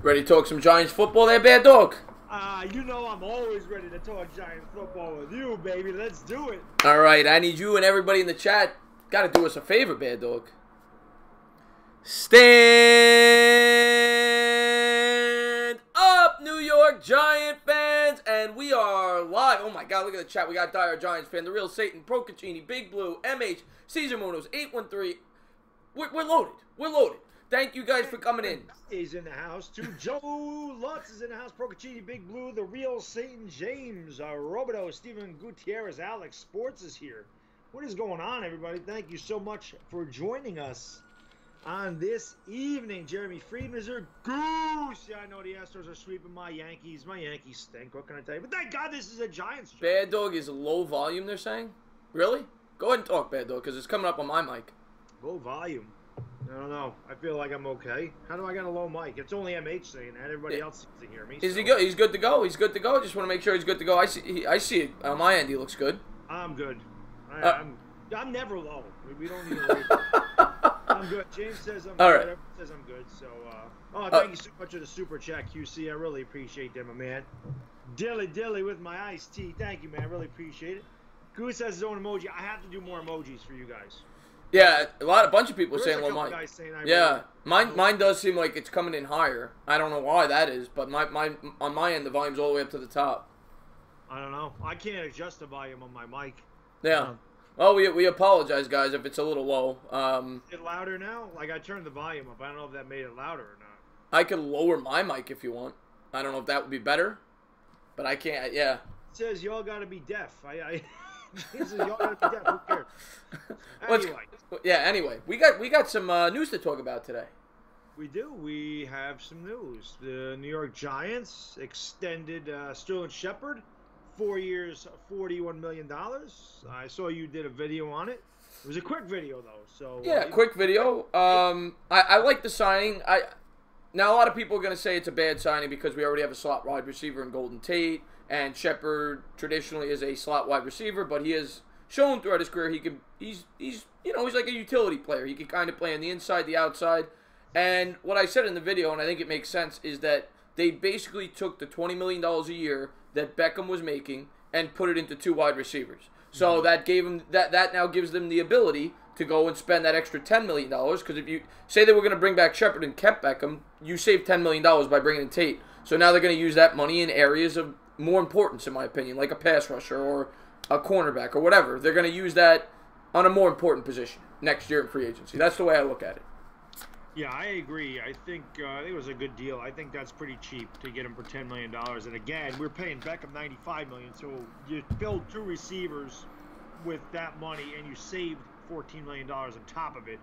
Ready to talk some Giants football there, Bad Dog? You know I'm always ready to talk Giants football with you, baby. Let's do it. All right, I need you and everybody in the chat. Got to do us a favor, Bad Dog. Stand up, New York Giant fans, and we are live. Oh my God, look at the chat. We got Dire Giants fan, the real Satan, Procaccini, Big Blue, MH, Caesar Munoz, 813. We're loaded. We're loaded. Thank you guys for coming in. He's in the house too. Joe Lutz is in the house. Procaccini, Big Blue, the real Satan, James, Roboto, Steven Gutierrez, Alex Sports is here. What is going on, everybody? Thank you so much for joining us on this evening. Jeremy Friedman is here. Goose! Yeah, I know the Astros are sweeping my Yankees. My Yankees stink. What can I tell you? But thank God this is a Giants show. Bad Dog is low volume, they're saying? Really? Go ahead and talk, Bad Dog, because it's coming up on my mic. Low volume. I don't know. I feel like I'm okay. How do I get a low mic? It's only MH saying that. Everybody else seems to hear me. Is he good? He's good to go. He's good to go. Just want to make sure he's good to go. I see it on my end. He looks good. I'm good. I'm never low. We don't need to worry. I'm good. James says I'm All good. right. Everyone says I'm good. So, thank you so much for the super chat, QC. I really appreciate that, my man. Dilly with my iced tea. Thank you, man. I really appreciate it. Goose has his own emoji. I have to do more emojis for you guys. Yeah, a bunch of people saying low mic. Yeah, really mine does seem like it's coming in higher. I don't know why that is, but on my end the volume's all the way up to the top. I don't know. I can't adjust the volume on my mic. Yeah. Well, we apologize, guys, if it's a little low. Is it louder now? Like, I turned the volume up. I don't know if that made it louder or not. I could lower my mic if you want. I don't know if that would be better, but I can't. Yeah. It says y'all gotta be deaf. It says y'all gotta be deaf. Who cares? Anyway, we got some news to talk about today. We do. We have some news. The New York Giants extended Sterling Shepard, 4 years, $41 million. I saw you did a video on it. It was a quick video, though. So yeah, quick video. I like the signing. Now, a lot of people are going to say it's a bad signing because we already have a slot wide receiver in Golden Tate, and Shepard traditionally is a slot wide receiver, but he has shown throughout his career he's like a utility player. He can kind of play on the inside, the outside. And what I said in the video, and I think it makes sense, is that they basically took the $20 million a year that Beckham was making and put it into two wide receivers. So that gave him that now gives them the ability to go and spend that extra $10 million. Because if you say they were going to bring back Shepard and kept Beckham, you saved $10 million by bringing in Tate. So now they're going to use that money in areas of more importance, in my opinion, like a pass rusher or a cornerback or whatever. They're going to use that on a more important position next year in free agency. That's the way I look at it. Yeah, I agree. I think it was a good deal. I think that's pretty cheap to get him for $10 million. And again, we're paying Beckham $95 million, so you build two receivers with that money, and you saved $14 million on top of it.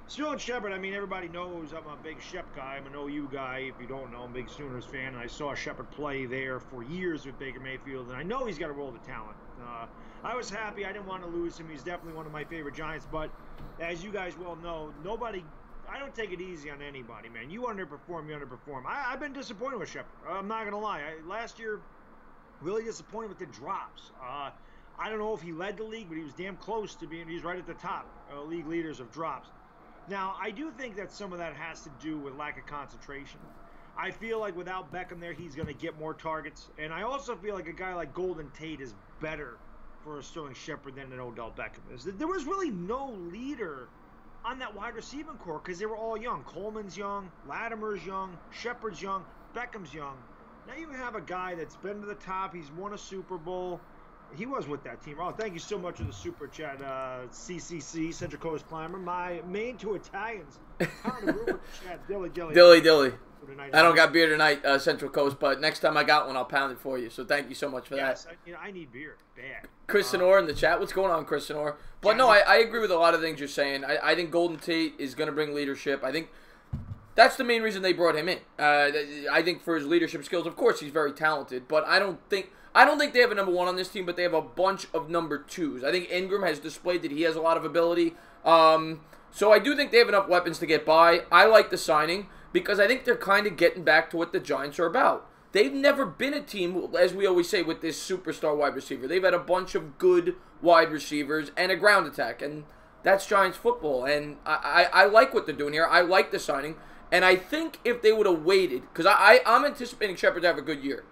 Sterling Shepard, I mean, everybody knows I'm a big Shep guy. I'm an OU guy. If you don't know, I'm a big Sooners fan. And I saw Shepard play there for years with Baker Mayfield, and I know he's got a roll of talent. I was happy. I didn't want to lose him. He's definitely one of my favorite Giants. But as you guys well know, I don't take it easy on anybody, man. You underperform, you underperform. I've been disappointed with Shepard. I'm not going to lie. Last year, really disappointed with the drops. I don't know if he led the league, but he was damn close to being. He's right at the top, league leaders of drops. Now, I do think that some of that has to do with lack of concentration. I feel like without Beckham there, he's going to get more targets. And I also feel like a guy like Golden Tate is better for a Sterling Shepard than an Odell Beckham is. There was really no leader on that wide receiving core because they were all young. Coleman's young, Latimer's young, Shepard's young, Beckham's young. Now you have a guy that's been to the top. He's won a Super Bowl. He was with that team. Oh, thank you so much for the super chat, CCC, Central Coast Climber. My main two Italians. Dilly. I don't got beer tonight, Central Coast, but next time I got one, I'll pound it for you. So thank you so much for that. Yes, I need beer. Bad. Chris Sonor in the chat. What's going on, Chris Sonor? But no, I agree with a lot of things you're saying. I think Golden Tate is going to bring leadership. I think that's the main reason they brought him in. I think for his leadership skills, of course, he's very talented, but I don't think they have a number one on this team, but they have a bunch of number twos. I think Ingram has displayed that he has a lot of ability. So I do think they have enough weapons to get by. I like the signing because I think they're kind of getting back to what the Giants are about. They've never been a team, as we always say, with this superstar wide receiver. They've had a bunch of good wide receivers and a ground attack, and that's Giants football. And I like what they're doing here. I like the signing. And I think if they would have waited, because I'm anticipating Shepard to have a good year.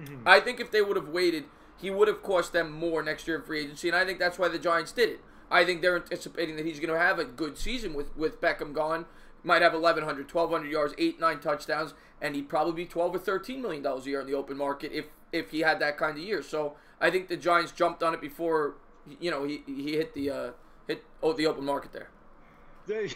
Mm-hmm. I think if they would have waited, he would have cost them more next year in free agency, and I think that's why the Giants did it. I think they're anticipating that he's going to have a good season with Beckham gone. Might have 1,100, 1,200 yards, 8, 9 touchdowns, and he'd probably be $12 or $13 million a year in the open market if he had that kind of year. So I think the Giants jumped on it before he hit the open market there. He's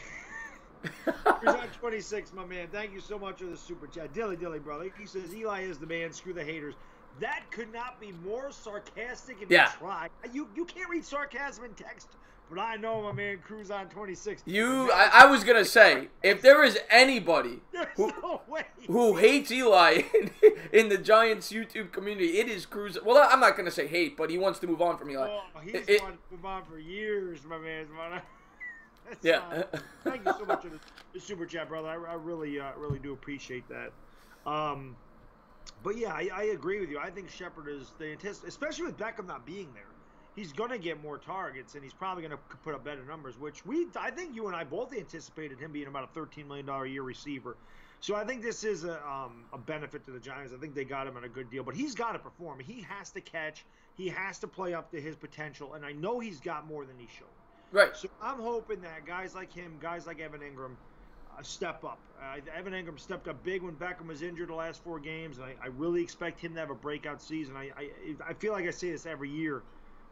on 26, my man. Thank you so much for the super chat. Dilly, brother. He says, Eli is the man. Screw the haters. That could not be more sarcastic and try. You can't read sarcasm in text, but I know my man Cruz on 26. I was going to say, if there is anybody who hates Eli in the Giants YouTube community, it is Cruz. Well, I'm not going to say hate, but he wants to move on from Eli. Oh, he's wanted to move on for years, my man. Thank you so much for the super chat, brother. I really do appreciate that. But yeah, I agree with you. I think Shepard is especially with Beckham not being there. He's going to get more targets, and he's probably going to put up better numbers, which I think you and I both anticipated him being about a $13 million a year receiver. So I think this is a benefit to the Giants. I think they got him on a good deal, but he's got to perform. He has to catch. He has to play up to his potential, and I know he's got more than he's shown. Right. So I'm hoping that guys like him, guys like Evan Ingram, step up. Evan Ingram stepped up big when Beckham was injured the last 4 games, and I really expect him to have a breakout season. I feel like I say this every year,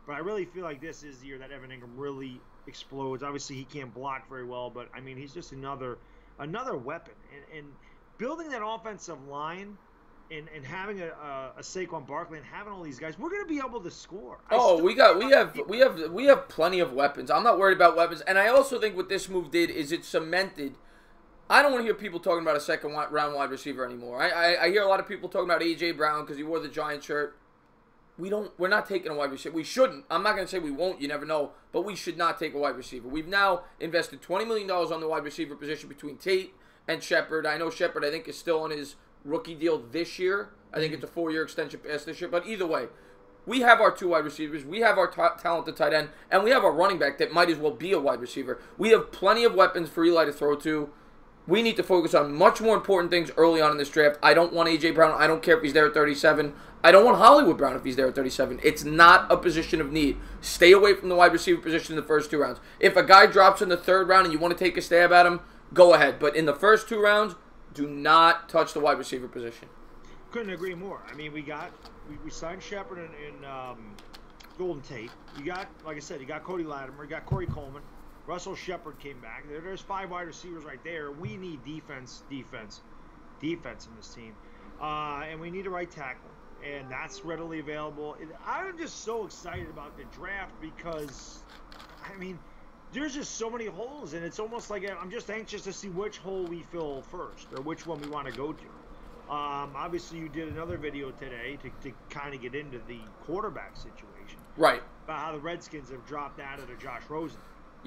but I really feel like this is the year that Evan Ingram really explodes. Obviously, he can't block very well, but, I mean, he's just another weapon. And building that offensive line and having a Saquon Barkley and having all these guys, we're going to be able to score. We have plenty of weapons. I'm not worried about weapons. And I also think what this move did is it cemented. I don't want to hear people talking about a second-round wide receiver anymore. I hear a lot of people talking about A.J. Brown because he wore the Giants shirt. We're not taking a wide receiver. We shouldn't. I'm not going to say we won't. You never know. But we should not take a wide receiver. We've now invested $20 million on the wide receiver position between Tate and Shepard. I know Shepard, I think, is still on his rookie deal this year. I think it's a 4-year extension past this year. But either way, we have our 2 wide receivers. We have our talented tight end. And we have our running back that might as well be a wide receiver. We have plenty of weapons for Eli to throw to. We need to focus on much more important things early on in this draft. I don't want A.J. Brown. I don't care if he's there at 37. I don't want Hollywood Brown if he's there at 37. It's not a position of need. Stay away from the wide receiver position in the first 2 rounds. If a guy drops in the 3rd round and you want to take a stab at him, go ahead. But in the first 2 rounds, do not touch the wide receiver position. Couldn't agree more. I mean, we signed Shepard and Golden Tate. You got, like I said, you got Cody Latimer. You got Corey Coleman. Russell Shepard came back. There's 5 wide receivers right there. We need defense in this team. And we need a right tackle. And that's readily available. I'm just so excited about the draft because, I mean, there's just so many holes. And it's almost like I'm just anxious to see which hole we fill first or which one we want to go to. Obviously, you did another video today to kind of get into the quarterback situation. Right. About how the Redskins have dropped out of Josh Rosen.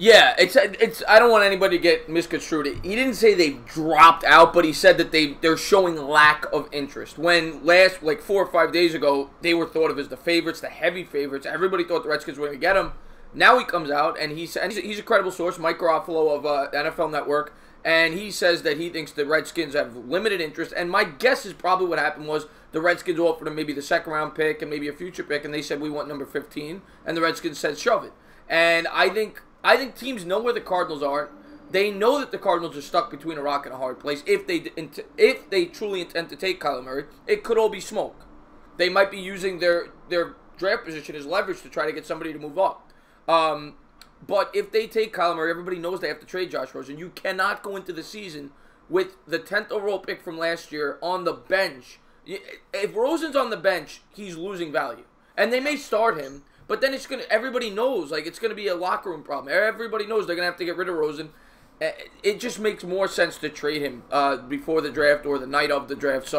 Yeah, it's. I don't want anybody to get misconstrued. He didn't say they've dropped out, but he said that they're showing lack of interest. When 4 or 5 days ago, they were thought of as the favorites, the heavy favorites. Everybody thought the Redskins were going to get him. Now he comes out, and he's a credible source, Mike Garofalo of NFL Network, and he says that he thinks the Redskins have limited interest. And my guess is probably what happened was the Redskins offered him maybe the 2nd-round pick and maybe a future pick, and they said, we want number 15, and the Redskins said, shove it. And I think teams know where the Cardinals are. They know that the Cardinals are stuck between a rock and a hard place. If they truly intend to take Kyler Murray, it could all be smoke. They might be using their draft position as leverage to try to get somebody to move up. But if they take Kyler Murray, everybody knows they have to trade Josh Rosen. You cannot go into the season with the 10th overall pick from last year on the bench. If Rosen's on the bench, he's losing value. And they may start him, but then everybody knows, it's going to be a locker room problem. Everybody knows they're going to have to get rid of Rosen. It just makes more sense to trade him before the draft or the night of the draft.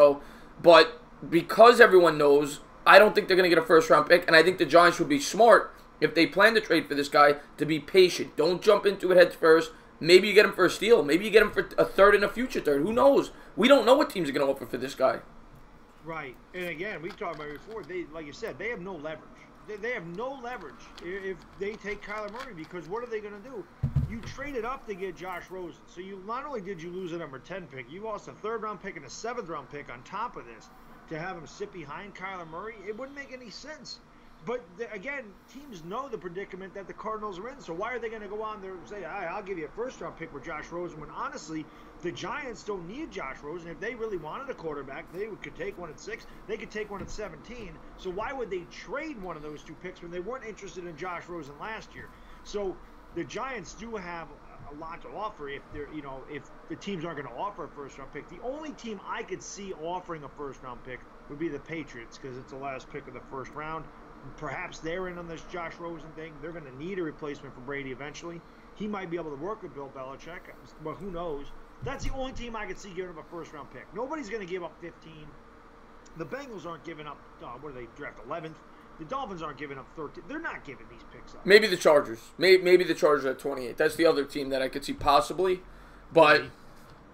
But because everyone knows, I don't think they're going to get a 1st-round pick, and I think the Giants would be smart if they plan to trade for this guy to be patient. Don't jump into it head first. Maybe you get him for a steal. Maybe you get him for a 3rd and a future 3rd. Who knows? We don't know what teams are going to offer for this guy. Right. And again, we talked about it before. Like you said, they have no leverage. They have no leverage if they take Kyler Murray, because what are they going to do? You traded up to get Josh Rosen. So you not only did you lose a number 10 pick, you lost a 3rd-round pick and a 7th-round pick on top of this to have him sit behind Kyler Murray. It wouldn't make any sense. But, again, teams know the predicament that the Cardinals are in. So why are they going to go on there and say, I'll give you a 1st-round pick with Josh Rosen, when honestly the Giants don't need Josh Rosen. If they really wanted a quarterback, they could take one at 6. They could take one at 17. So why would they trade one of those 2 picks when they weren't interested in Josh Rosen last year? So the Giants do have a lot to offer if they're, if the teams aren't going to offer a 1st-round pick. The only team I could see offering a 1st-round pick would be the Patriots, because it's the last pick of the 1st round. Perhaps they're in on this Josh Rosen thing. They're going to need a replacement for Brady eventually. He might be able to work with Bill Belichick, but who knows? That's the only team I could see giving up a 1st-round pick. Nobody's going to give up 15. The Bengals aren't giving up, what do they draft, 11th? The Dolphins aren't giving up 13. They're not giving these picks up. Maybe the Chargers. Maybe the Chargers at 28. That's the other team that I could see possibly. But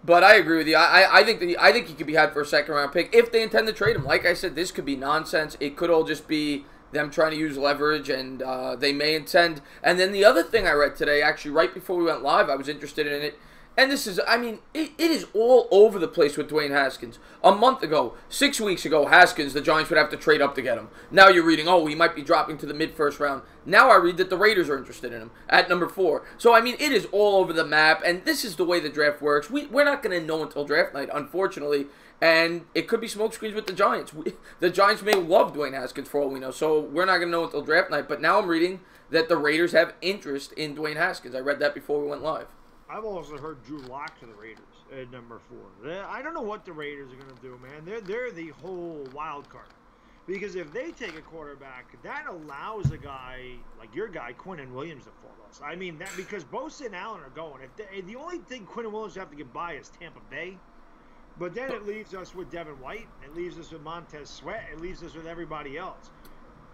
I agree with you. I think he could be had for a 2nd-round pick if they intend to trade him. Like I said, this could be nonsense. It could all just be them trying to use leverage, and they may intend. And then the other thing I read today, actually right before we went live, I was interested in it. And this is, it is all over the place with Dwayne Haskins. A month ago, 6 weeks ago, Haskins, the Giants would have to trade up to get him. Now you're reading, he might be dropping to the mid-1st round. Now I read that the Raiders are interested in him at number 4. So, it is all over the map, and this is the way the draft works. We're not going to know until draft night, unfortunately. And it could be smokescreens with the Giants. The Giants may love Dwayne Haskins for all we know, so we're not going to know until draft night. But now I'm reading that the Raiders have interest in Dwayne Haskins. I read that before we went live. I've also heard Drew Lock to the Raiders at number 4. I don't know what the Raiders are going to do, man. They're the whole wild card. Because if they take a quarterback, that allows a guy like your guy, Quinnen Williams, to fall us. Because Bosa and Allen are going. The only thing Quinnen Williams have to get by is Tampa Bay. But then it leaves us with Devin White. It leaves us with Montez Sweat. It leaves us with everybody else.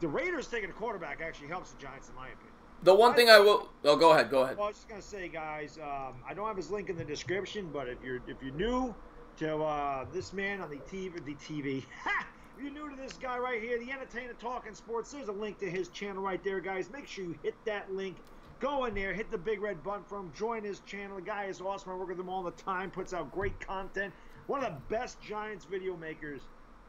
The Raiders taking a quarterback actually helps the Giants, in my opinion. The one thing I will... Oh, go ahead. Well, I was just going to say, guys, I don't have his link in the description, but if you're new to this man on the TV, if you're new to this guy right here, the Entertainer Talking Sports, there's a link to his channel right there, guys. Make sure you hit that link. Go in there, hit the big red button for him. Join his channel. The guy is awesome. I work with him all the time. Puts out great content. One of the best Giants video makers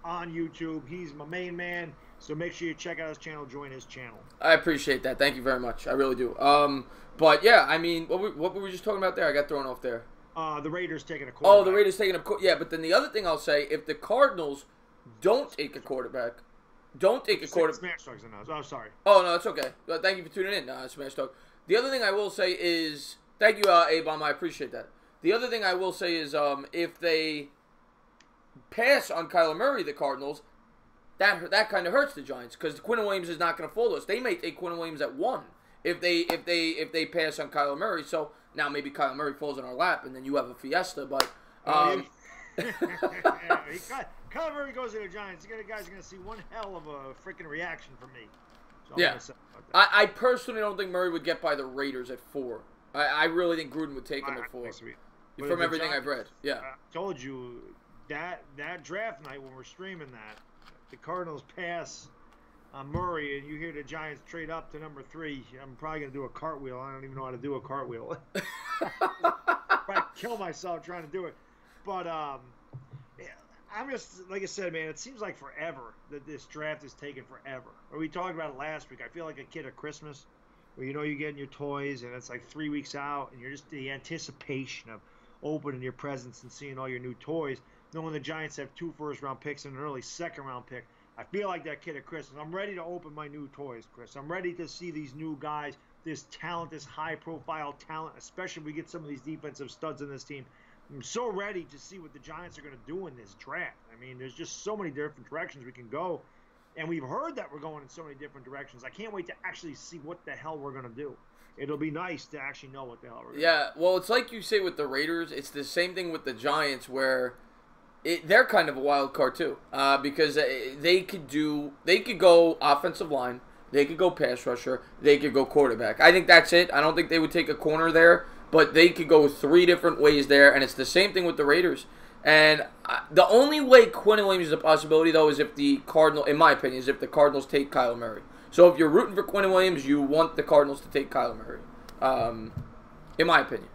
on YouTube. He's my main man. So make sure you check out his channel, join his channel. I appreciate that. Thank you very much. I really do. But yeah, what were we just talking about there? I got thrown off there. The Raiders taking a quarterback. Oh, the Raiders taking a yeah, but then the other thing I'll say, if the Cardinals don't take a quarterback, Smash Talk's announced. Oh, sorry. Oh, no, it's okay. Thank you for tuning in, Smash Talk. The other thing I will say is, thank you, A-Bomb, I appreciate that. The other thing I will say is, if they pass on Kyler Murray, the Cardinals, that kind of hurts the Giants, because Quinnen Williams is not going to fall to us. They may take Quinnen Williams at 1 if they pass on Kyler Murray. So now maybe Kyler Murray falls in our lap, and then you have a fiesta. But Kyler Murray goes to the Giants. The guy's going to see one hell of a freaking reaction from me. So yeah, I personally don't think Murray would get by the Raiders at 4. I really think Gruden would take him at 4. From everything I've read, yeah. I told you that draft night when we're streaming that, the Cardinals pass on Murray, and you hear the Giants trade up to number 3. I'm probably gonna do a cartwheel. I don't even know how to do a cartwheel. I'd kill myself trying to do it. But I'm just, like I said, man, it seems like forever that this draft is taking forever. Or we talked about it last week. I feel like a kid at Christmas, where you're getting your toys, and it's like 3 weeks out, and you're just the anticipation of opening your presents and seeing all your new toys. Knowing the Giants have 2 first-round picks and an early second-round pick, I feel like that kid at Christmas. I'm ready to open my new toys, Chris. I'm ready to see these new guys, this talent, this high-profile talent, especially if we get some of these defensive studs in this team. I'm so ready to see what the Giants are going to do in this draft. There's just so many different directions we can go, and we've heard that we're going in so many different directions. I can't wait to actually see what the hell we're going to do. It'll be nice to actually know what the hell we're going to do. Yeah, well, it's like you say with the Raiders. It's the same thing with the Giants, where they're kind of a wild card too, because they could go offensive line, they could go pass rusher, they could go quarterback. I think that's it. I don't think they would take a corner there, but they could go 3 different ways there, and it's the same thing with the Raiders. And the only way Quinnen Williams is a possibility, though, is if the Cardinals, in my opinion, is if the Cardinals take Kyler Murray. So if you're rooting for Quinnen Williams, you want the Cardinals to take Kyler Murray, in my opinion.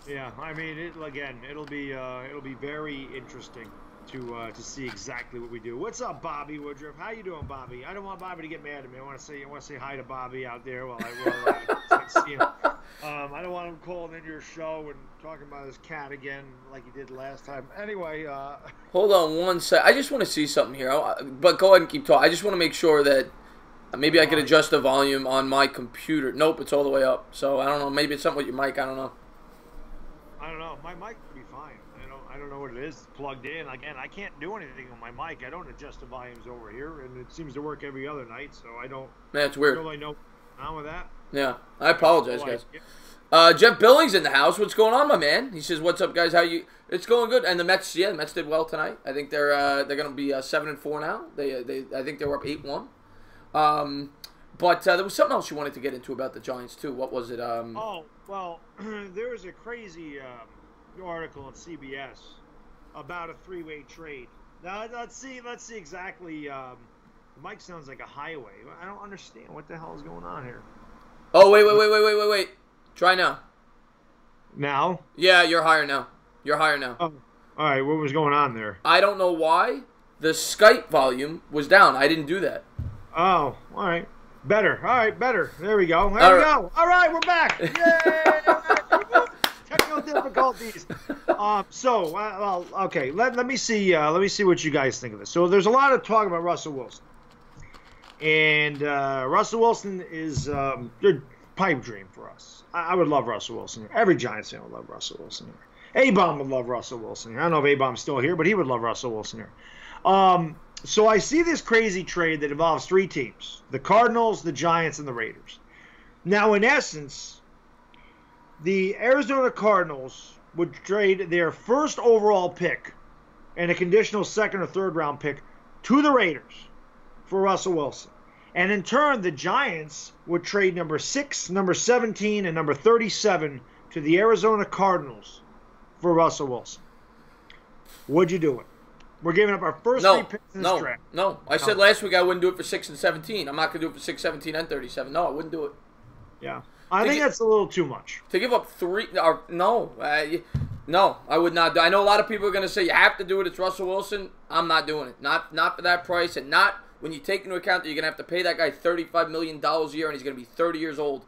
Yeah, I mean, it'll be very interesting to see exactly what we do. What's up, Bobby Woodruff? How you doing, Bobby? I don't want Bobby to get mad at me. I want to say hi to Bobby out there while I see him. I don't want him calling in your show and talking about his cat again like he did last time. Anyway, hold on one sec. I just want to see something here. But go ahead and keep talking. I just want to make sure that maybe I can adjust the volume on my computer. Nope, it's all the way up. So I don't know. Maybe it's something with your mic. I don't know. My mic would be fine. I don't know what it is. Plugged in. Again, I can't do anything on my mic. I don't adjust the volumes over here, and it seems to work every other night. So I don't. Man, it's weird. Really know what's going on with that. Yeah, I apologize, guys. Jeff Billings in the house. What's going on, my man? He says, "What's up, guys? How you?" It's going good. And the Mets, the Mets did well tonight. I think they're going to be 7-4 now. I think they were up 8-1. But there was something else you wanted to get into about the Giants too. What was it? Oh well, there was a crazy article on CBS about a three-way trade. Now let's see exactly. The mic sounds like a highway. I don't understand what the hell is going on here. Oh wait. Try now. Now? Yeah, you're higher now. You're higher now. Oh, all right. What was going on there? I don't know why. The Skype volume was down. I didn't do that. Oh, all right. Better. All right, better. There we go. There we go. All right, we're back. Yay! Technical difficulties. Well, okay. Let me see. Let me see what you guys think of this. So there's a lot of talk about Russell Wilson, and Russell Wilson is a pipe dream for us. I would love Russell Wilson here. Every Giants fan would love Russell Wilson here. A-Bomb would love Russell Wilson here. I don't know if A-Bomb's still here, but he would love Russell Wilson here. So I see this crazy trade that involves three teams: the Cardinals, the Giants, and the Raiders. Now, in essence, the Arizona Cardinals would trade their first overall pick and a conditional second or third round pick to the Raiders for Russell Wilson. And in turn, the Giants would trade number 6, number 17, and number 37 to the Arizona Cardinals for Russell Wilson. Would you do it? We're giving up our first three picks in this draft. No. I said last week I wouldn't do it for 6 and 17. I'm not going to do it for 6, 17, and 37. No, I wouldn't do it. Yeah. I think that's a little too much. To give up 3... no, I would not do. I know a lot of people are going to say you have to do it. It's Russell Wilson. I'm not doing it. Not for that price, and not when you take into account that you're going to have to pay that guy $35 million a year and he's going to be 30 years old.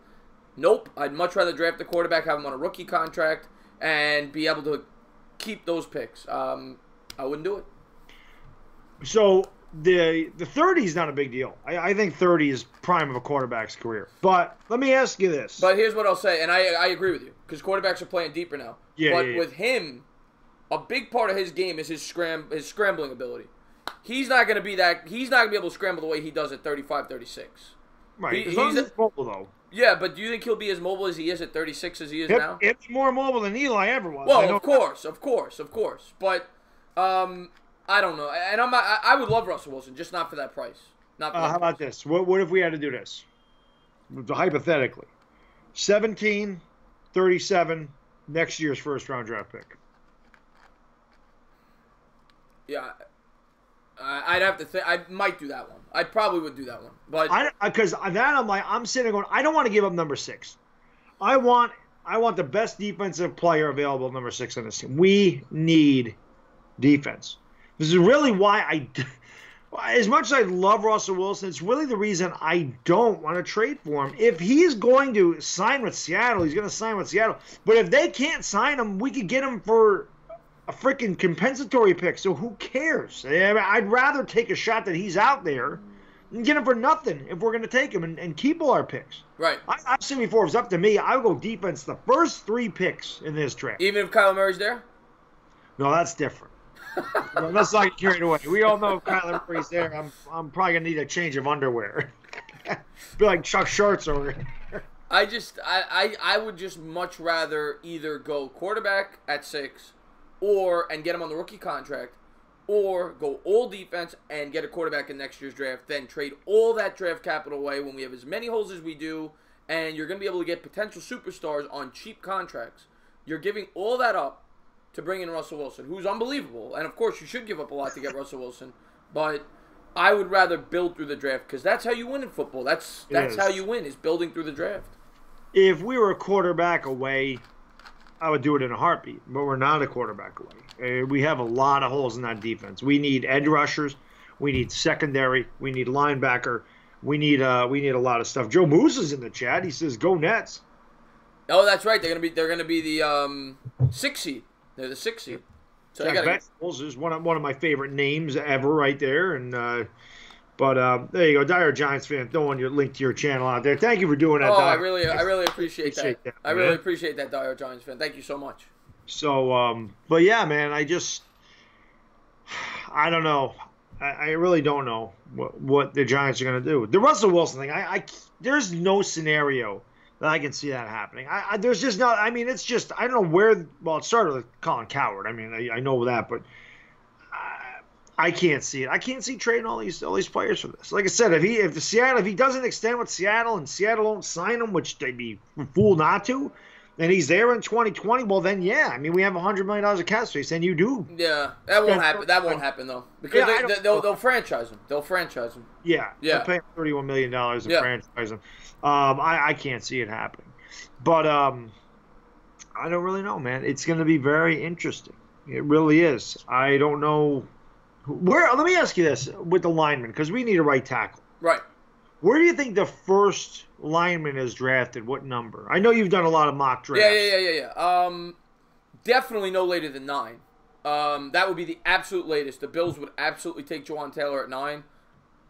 Nope. I'd much rather draft the quarterback, have him on a rookie contract, and be able to keep those picks. I wouldn't do it. So the 30 is not a big deal. I think 30 is prime of a quarterback's career. But let me ask you this. But here's what I'll say, and I agree with you, because quarterbacks are playing deeper now. But with him, a big part of his game is his scrambling ability. He's not going to be that. He's not going to be able to scramble the way he does at 35, 36. Right. He's mobile, though. Yeah, but do you think he'll be as mobile as he is at 36 as he is now? He'll be more mobile than Eli ever was. Well, of course. But I don't know, and I would love Russell Wilson, just not for that price. Not. For that how about this? What if we had to do this? Hypothetically, 17, 37, next year's first round draft pick. Yeah, I'd have to think. I might do that one. I probably would do that one, but because that I'm sitting going, I don't want to give up number 6. I want the best defensive player available at number 6 on this team. We need defense. This is really why as much as I love Russell Wilson, it's really the reason I don't want to trade for him. If he's going to sign with Seattle, he's going to sign with Seattle. But if they can't sign him, we could get him for a freaking compensatory pick. So who cares? I'd rather take a shot that he's out there and get him for nothing if we're going to take him and keep all our picks. Right. I've said before, if it's up to me, I would go defense the first 3 picks in this draft. Even if Kyler Murray's there? No, that's different. Let's not get carried away. We all know if Kyler Murray's there, I'm probably going to need a change of underwear. Be like Chuck Shorts over here. I would just much rather either go quarterback at 6 and get him on the rookie contract, or go all defense and get a quarterback in next year's draft, then trade all that draft capital away when we have as many holes as we do, and you're going to be able to get potential superstars on cheap contracts. You're giving all that up to bring in Russell Wilson, who's unbelievable. And, of course, you should give up a lot to get Russell Wilson. But I would rather build through the draft because that's how you win in football. That's how you win, is building through the draft. If we were a quarterback away, I would do it in a heartbeat, but we're not a quarterback away. We have a lot of holes in that defense. We need edge rushers. We need secondary. We need linebacker. We need a lot of stuff. Joe Moose is in the chat. He says, "Go Nets." Oh, that's right. They're gonna be the 6 seed. They're the 6 seed. So Jack Vegetables is one of my favorite names ever, right there. And there you go, Dire Giants fan, throwing your link to your channel out there. Thank you for doing that. Oh, I really appreciate that. I really appreciate that, Dire Giants fan. Thank you so much. So, but yeah, man, I don't know. I really don't know what the Giants are going to do. The Russell Wilson thing, there's no scenario that I can see that happening. There's just not. I mean, it's just, I don't know where. Well, it started with Colin Coward. I mean, I know that, but I can't see it. I can't see trading all these players for this. Like I said, if he doesn't extend with Seattle and Seattle don't sign him, which they'd be a fool not to, and he's there in 2020, well then yeah. I mean, we have $100 million of cap space, and you do. Yeah, that won't happen. That won't happen though, because they'll franchise him. They'll franchise him. Yeah. They'll pay him $31 million to franchise him. I can't see it happening, but I don't really know, man. It's going to be very interesting. It really is. I don't know. Let me ask you this with the lineman, because we need a right tackle. Right. Where do you think the first lineman is drafted? What number? I know you've done a lot of mock drafts. Yeah. Definitely no later than 9. That would be the absolute latest. The Bills would absolutely take Juwan Taylor at 9.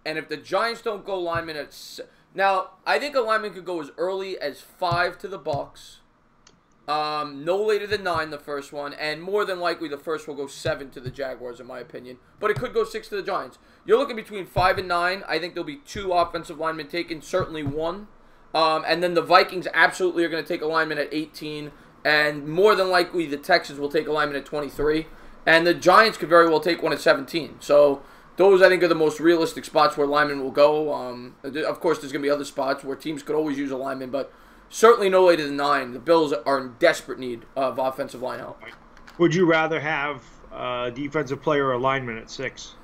And if the Giants don't go lineman at... Now, I think a lineman could go as early as 5 to the Bucs. No later than 9, the first one, and more than likely the first will go 7 to the Jaguars, in my opinion. But it could go 6 to the Giants. You're looking between 5 and 9. I think there'll be 2 offensive linemen taken, certainly 1. And then the Vikings absolutely are going to take a lineman at 18, and more than likely the Texans will take a lineman at 23, and the Giants could very well take one at 17. So those, I think, are the most realistic spots where linemen will go. Of course, there's going to be other spots where teams could always use a lineman, but certainly no later than 9. The Bills are in desperate need of offensive line help. Would you rather have a defensive player or a lineman at 6?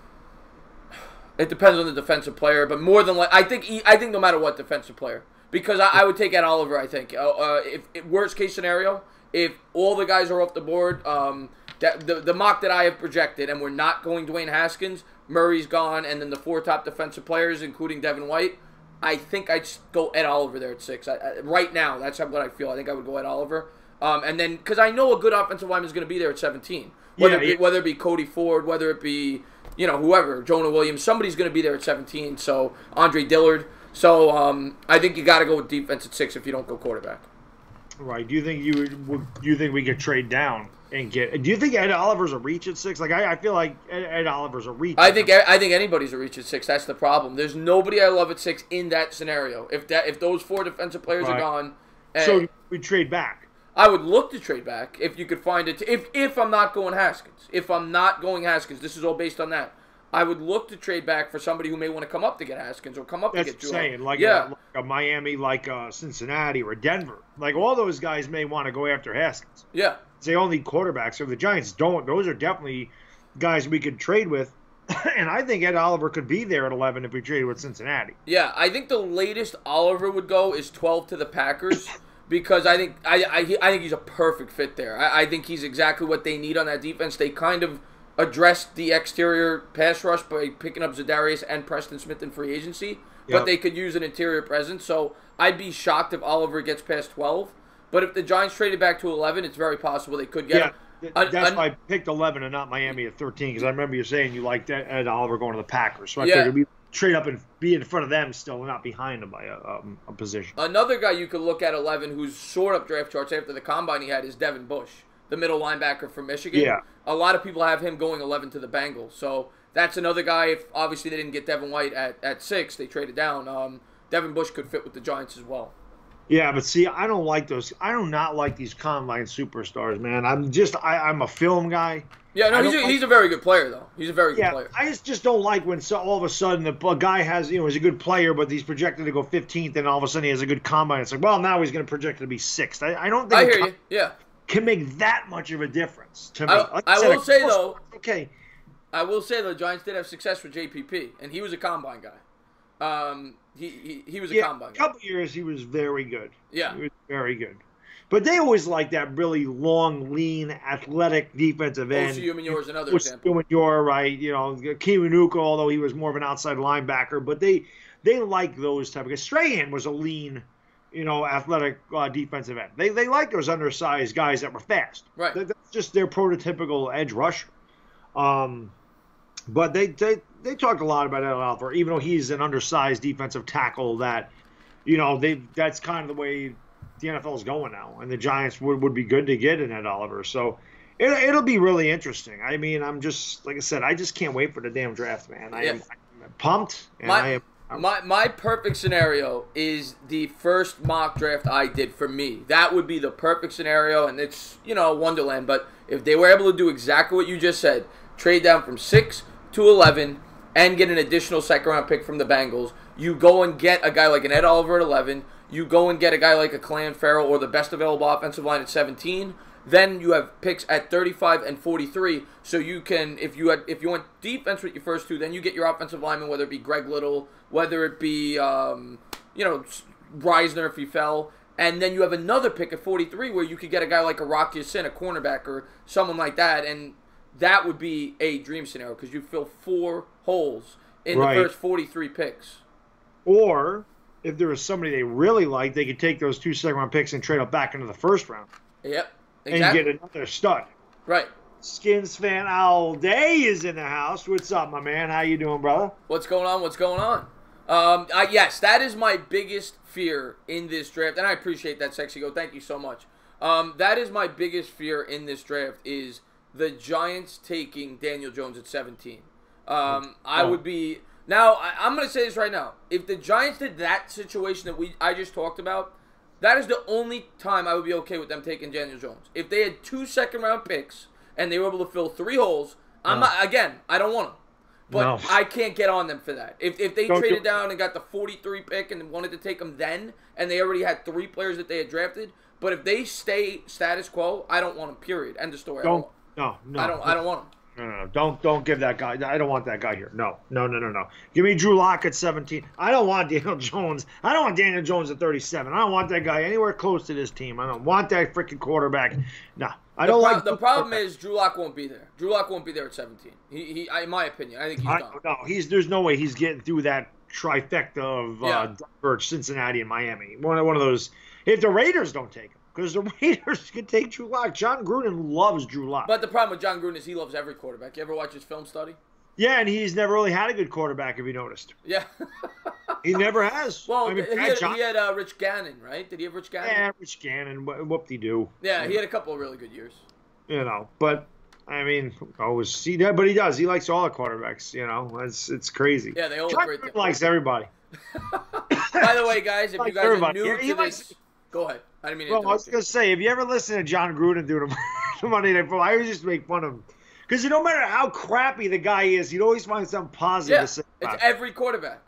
It depends on the defensive player, but more than I think no matter what, defensive player, because I would take Ed Oliver. I think if worst case scenario, if all the guys are off the board, the mock that I have projected, and we're not going Dwayne Haskins, Murray's gone, and then the 4 top defensive players, including Devin White. I think I'd go Ed Oliver there at 6. Right now, that's what I feel. I think I would go Ed Oliver. And then, because I know a good offensive lineman is going to be there at 17. Whether it be Cody Ford, whether it be, whoever, Jonah Williams, somebody's going to be there at 17. So, Andre Dillard. So, I think you got to go with defense at 6 if you don't go quarterback. Right. Do you think we could trade down and get? Do you think Ed Oliver's a reach at 6? Like I feel like Ed Oliver's a reach. I think anybody's a reach at 6. That's the problem. There's nobody I love at 6 in that scenario. If those 4 defensive players are gone, so we trade back. I would look to trade back if you could find it. If I'm not going Haskins, this is all based on that. I would look to trade back for somebody who may want to come up to get Haskins or come up to get Jewel. Saying like a Miami, like Cincinnati or Denver, like all those guys may want to go after Haskins. Yeah, they all need quarterbacks. So if the Giants don't, those are definitely guys we could trade with. And I think Ed Oliver could be there at 11 if we traded with Cincinnati. Yeah, I think the latest Oliver would go is 12 to the Packers. Because I think he's a perfect fit there. I think he's exactly what they need on that defense. They kind of addressed the exterior pass rush by picking up Za'Darius and Preston Smith in free agency, but they could use an interior presence. So I'd be shocked if Oliver gets past 12. But if the Giants traded back to 11, it's very possible they could get him. That's why I picked 11 and not Miami at 13, because I remember you saying you liked Ed Oliver going to the Packers. So I figured we'd trade up and be in front of them still and not behind them by a position. Another guy you could look at 11 who's short up draft charts after the combine he had is Devin Bush, the middle linebacker from Michigan. Yeah. A lot of people have him going 11 to the Bengals. So that's another guy. If obviously they didn't get Devin White at 6, they traded down. Devin Bush could fit with the Giants as well. Yeah, but see, I don't like those. I do not like these combine superstars, man. I'm a film guy. Yeah, no, he's a very good player, though. He's a very good player. I just don't like when all of a sudden a guy has, is a good player, but he's projected to go 15th, and all of a sudden he has a good combine. It's like, well, now he's going to project to be 6th. I don't think I hear you. Yeah. Can make that much of a difference to me. I will say, though. Okay, I will say the Giants did have success with JPP, and he was a combine guy. He was a combine guy. A couple years he was very good. Yeah. He was very good. But they always like that really long, lean, athletic defensive end. Osi Umenyiora is another example. Umenyiora, right? You know, Kiwanuka, although he was more of an outside linebacker. But they like those type. Because Strahan was a lean, athletic defensive end. They like those undersized guys that were fast. Right. That's just their prototypical edge rusher. But they talked a lot about Ed Oliver, even though he's an undersized defensive tackle that, that's kind of the way the NFL is going now. And the Giants would be good to get in Ed Oliver. So it'll be really interesting. I mean, I'm just, like I said, I just can't wait for the damn draft, man. I'm pumped. And my perfect scenario is the first mock draft I did for me. That would be the perfect scenario, and it's, Wonderland. But if they were able to do exactly what you just said, trade down from 6 to 11 and get an additional second-round pick from the Bengals, you go and get a guy like an Ed Oliver at 11, you go and get a guy like a Clelin Ferrell or the best available offensive line at 17, then you have picks at 35 and 43, so you can, if you want defense with your first two, then you get your offensive lineman, whether it be Greg Little, whether it be, Reisner if he fell, and then you have another pick at 43 where you could get a guy like a Rocky Sin, a cornerback, or someone like that, and that would be a dream scenario because you fill 4 holes in the first 43 picks. Or if there was somebody they really liked, they could take those 2 second-round picks and trade up back into the first round. Yep, exactly. And get another stud. Right. Skins fan all day is in the house. What's up, my man? How you doing, brother? What's going on? Yes, that is my biggest fear in this draft, and I appreciate that, Sexy Go. Thank you so much. That is my biggest fear in this draft is the Giants taking Daniel Jones at 17. I would be... Now, I'm going to say this right now. If the Giants did that situation that I just talked about, that is the only time I would be okay with them taking Daniel Jones. If they had 2 second-round picks and they were able to fill 3 holes, I'm not, again, I don't want them. But I can't get on them for that. If they traded down and got the 43 pick and wanted to take them then, and they already had 3 players that they had drafted, but if they stay status quo, I don't want them, period. End of story. No. I don't want them. No. Don't give that guy. I don't want that guy here. No. Give me Drew Lock at 17. I don't want Daniel Jones. I don't want Daniel Jones at 37. I don't want that guy anywhere close to this team. I don't want that freaking quarterback. No. The problem is Drew Lock won't be there. Drew Lock won't be there at 17. He in my opinion, I think he's done. No, there's no way he's getting through that trifecta of Denver, Cincinnati, and Miami. One of those. If the Raiders don't take him. Because the Raiders can take Drew Lock. John Gruden loves Drew Lock. But the problem with John Gruden is he loves every quarterback. You ever watch his film study? Yeah, and he's never really had a good quarterback, if you noticed. Yeah. He never has. Well, he had Rich Gannon, right? Did he have Rich Gannon? Yeah, Rich Gannon. Whoop-de-doo. Yeah, he had a couple of really good years. But, I mean, but he does. He likes all the quarterbacks, It's crazy. Yeah, they all John great. Gruden likes everybody. By the way, guys, if you guys are new to this... Go ahead. I didn't mean to interrupt I was going to say, if you ever listen to John Gruden do the Monday Night Football, I always just make fun of him. Because no matter how crappy the guy is, he'd always find something positive to say about it's every quarterback.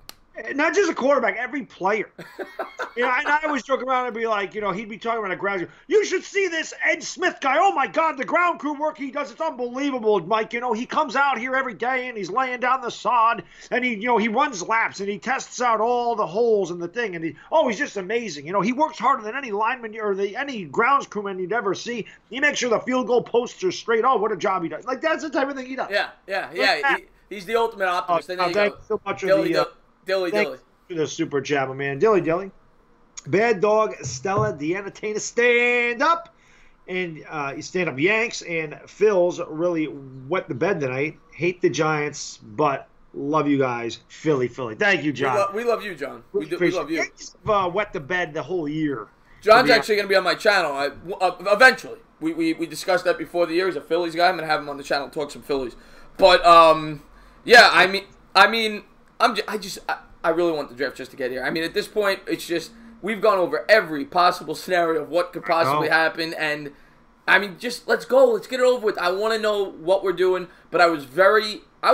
Not just a quarterback, every player. And I always joke around and be like, he'd be talking about the ground. You should see this Ed Smith guy. Oh, my God, the ground crew work he does. It's unbelievable, Mike. He comes out here every day and he's laying down the sod and he runs laps and he tests out all the holes in the thing. And he's just amazing. He works harder than any lineman or any grounds crewman you'd ever see. He makes sure the field goal posts are straight. Oh, what a job he does. Like, that's the type of thing he does. Yeah. He's the ultimate optimist. Thank you so much Dilly. For the super chat, my man. Dilly. Baddog, Stella, the entertainer, stand up. And you stand up Yanks. And Phil's really wet the bed tonight. Hate the Giants, but love you guys. Philly. Thank you, John. We love you, John. We love you. Yankees wet the bed the whole year. John's actually going to be on my channel eventually. We discussed that before the year. He's a Phillies guy. I'm going to have him on the channel and talk some Phillies. But, I really want the draft just to get here. I mean, at this point, it's just, we've gone over every possible scenario of what could possibly happen, and, I mean, just, let's go. Let's get it over with. I want to know what we're doing, but I was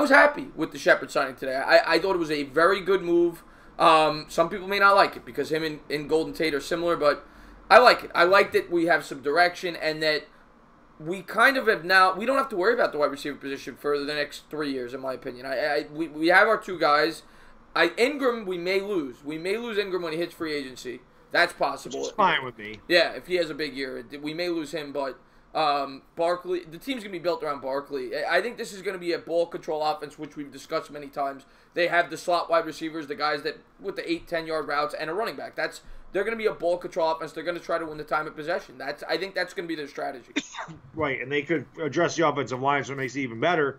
happy with the Shepard signing today. I thought it was a very good move. Some people may not like it, because him and Golden Tate are similar, but I like it. I like that we have some direction, and that we kind of have now. We don't have to worry about the wide receiver position for the next 3 years, in my opinion. We have our two guys. Ingram, we may lose. We may lose Ingram when he hits free agency. That's possible. Which is fine with me. Yeah, if he has a big year, we may lose him. But Barkley, the team's gonna be built around Barkley. I think this is gonna be a ball control offense, which we've discussed many times. They have the slot wide receivers, the guys that with the 8-10 yard routes, and a running back. They're going to be a ball control offense. They're going to try to win the time of possession. I think that's going to be their strategy. Right, and they could address the offensive line, so it makes it even better.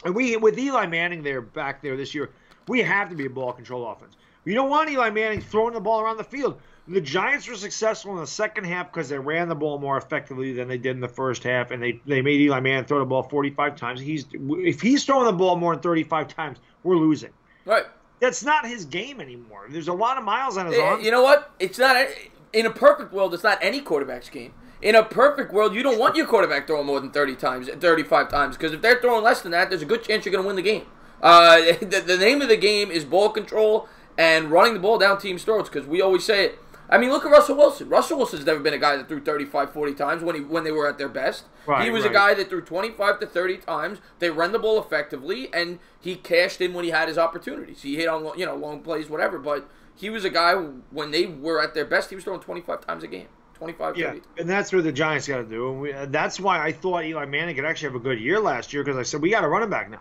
And with Eli Manning back there this year, we have to be a ball control offense. We don't want Eli Manning throwing the ball around the field. The Giants were successful in the second half because they ran the ball more effectively than they did in the first half, and they made Eli Manning throw the ball 45 times. If he's throwing the ball more than 35 times, we're losing. Right. That's not his game anymore. There's a lot of miles on his arm. You know what? It's not in a perfect world. It's not any quarterback's game. In a perfect world, you don't want your quarterback throwing more than 35 times, because if they're throwing less than that, there's a good chance you're going to win the game. The name of the game is ball control and running the ball down teams' throats, because we always say it. I mean, look at Russell Wilson. Russell Wilson's never been a guy that threw 35, 40 times when they were at their best. Right, he was a guy that threw 25 to 30 times. They ran the ball effectively, and he cashed in when he had his opportunities. He hit on long plays, whatever. But he was a guy, when they were at their best, he was throwing 25 times a game. 25, 30. Yeah, and that's what the Giants got to do. And that's why I thought Eli Manning could actually have a good year last year, because I said, we got a running back now.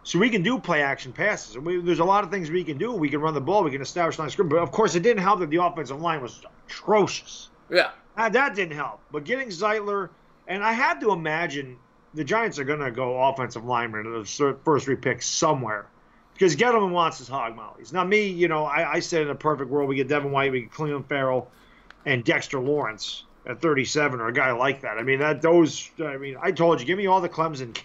So we can do play-action passes. There's a lot of things we can do. We can run the ball. We can establish line scrimmage. But, of course, it didn't help that the offensive line was atrocious. Yeah. That didn't help. But getting Zeitler, and I had to imagine the Giants are going to go offensive lineman in the first 3 picks somewhere, because Gettleman wants his hog mollies. Now, me, I said in a perfect world we get Devin White, we get Cleveland Farrell, and Dexter Lawrence at 37, or a guy like that. I mean, I told you, give me all the Clemson.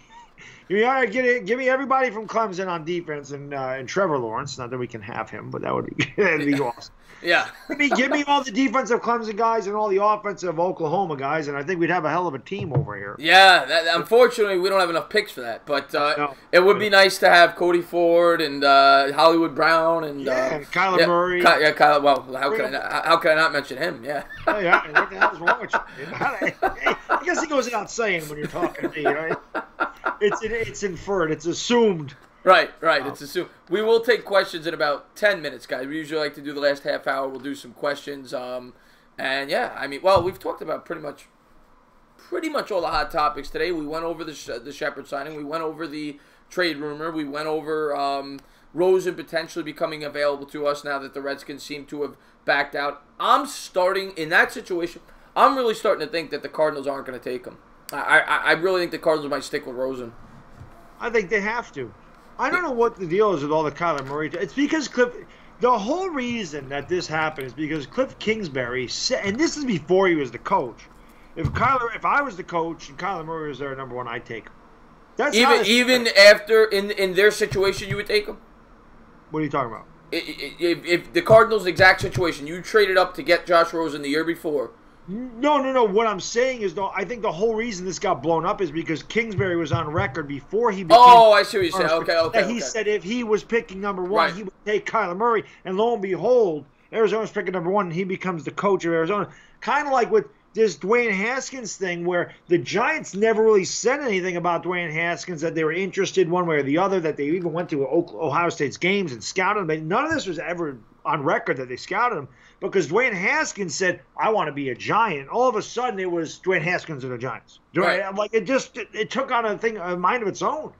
Give me everybody from Clemson on defense, and Trevor Lawrence. Not that we can have him, but that'd be awesome. Yeah. Give me all the defensive Clemson guys and all the offensive Oklahoma guys, and I think we'd have a hell of a team over here. Yeah, unfortunately, we don't have enough picks for that. But no. It would be nice to have Cody Ford and Hollywood Brown and Kyler Murray. Kyler. Well, how can I not mention him? Yeah. Yeah. What the hell's wrong with you? I guess he goes without saying when you're talking to me, right? It's inferred. It's assumed. Right. It's assumed. We will take questions in about 10 minutes, guys. We usually like to do the last half hour. We'll do some questions. And yeah, I mean, well, we've talked about pretty much all the hot topics today. We went over the Shepard signing. We went over the trade rumor. We went over Rosen potentially becoming available to us now that the Redskins seem to have backed out. In that situation, I'm really starting to think that the Cardinals aren't going to take him. I really think the Cardinals might stick with Rosen. I think they have to. I don't know what the deal is with all the Kyler Murray. It's because the whole reason that this happened is because Cliff Kingsbury said, and this is before he was the coach. If I was the coach and Kyler Murray was their number one, I'd take him. That's even after in their situation, you would take him. What are you talking about? If the Cardinals' exact situation, you traded up to get Josh Rosen the year before. No. What I'm saying is, though, I think the whole reason this got blown up is because Kingsbury was on record before he became... Oh, I see what you're saying. Okay. He said if he was picking number one, he would take Kyler Murray. And lo and behold, Arizona's picking number one, and he becomes the coach of Arizona. Kind of like with this Dwayne Haskins thing, where the Giants never really said anything about Dwayne Haskins, that they were interested one way or the other, that they even went to Ohio State's games and scouted him. But none of this was ever on record that they scouted him, because Dwayne Haskins said, I want to be a Giant. All of a sudden, it was Dwayne Haskins and the Giants. Right. Like it took on a mind of its own.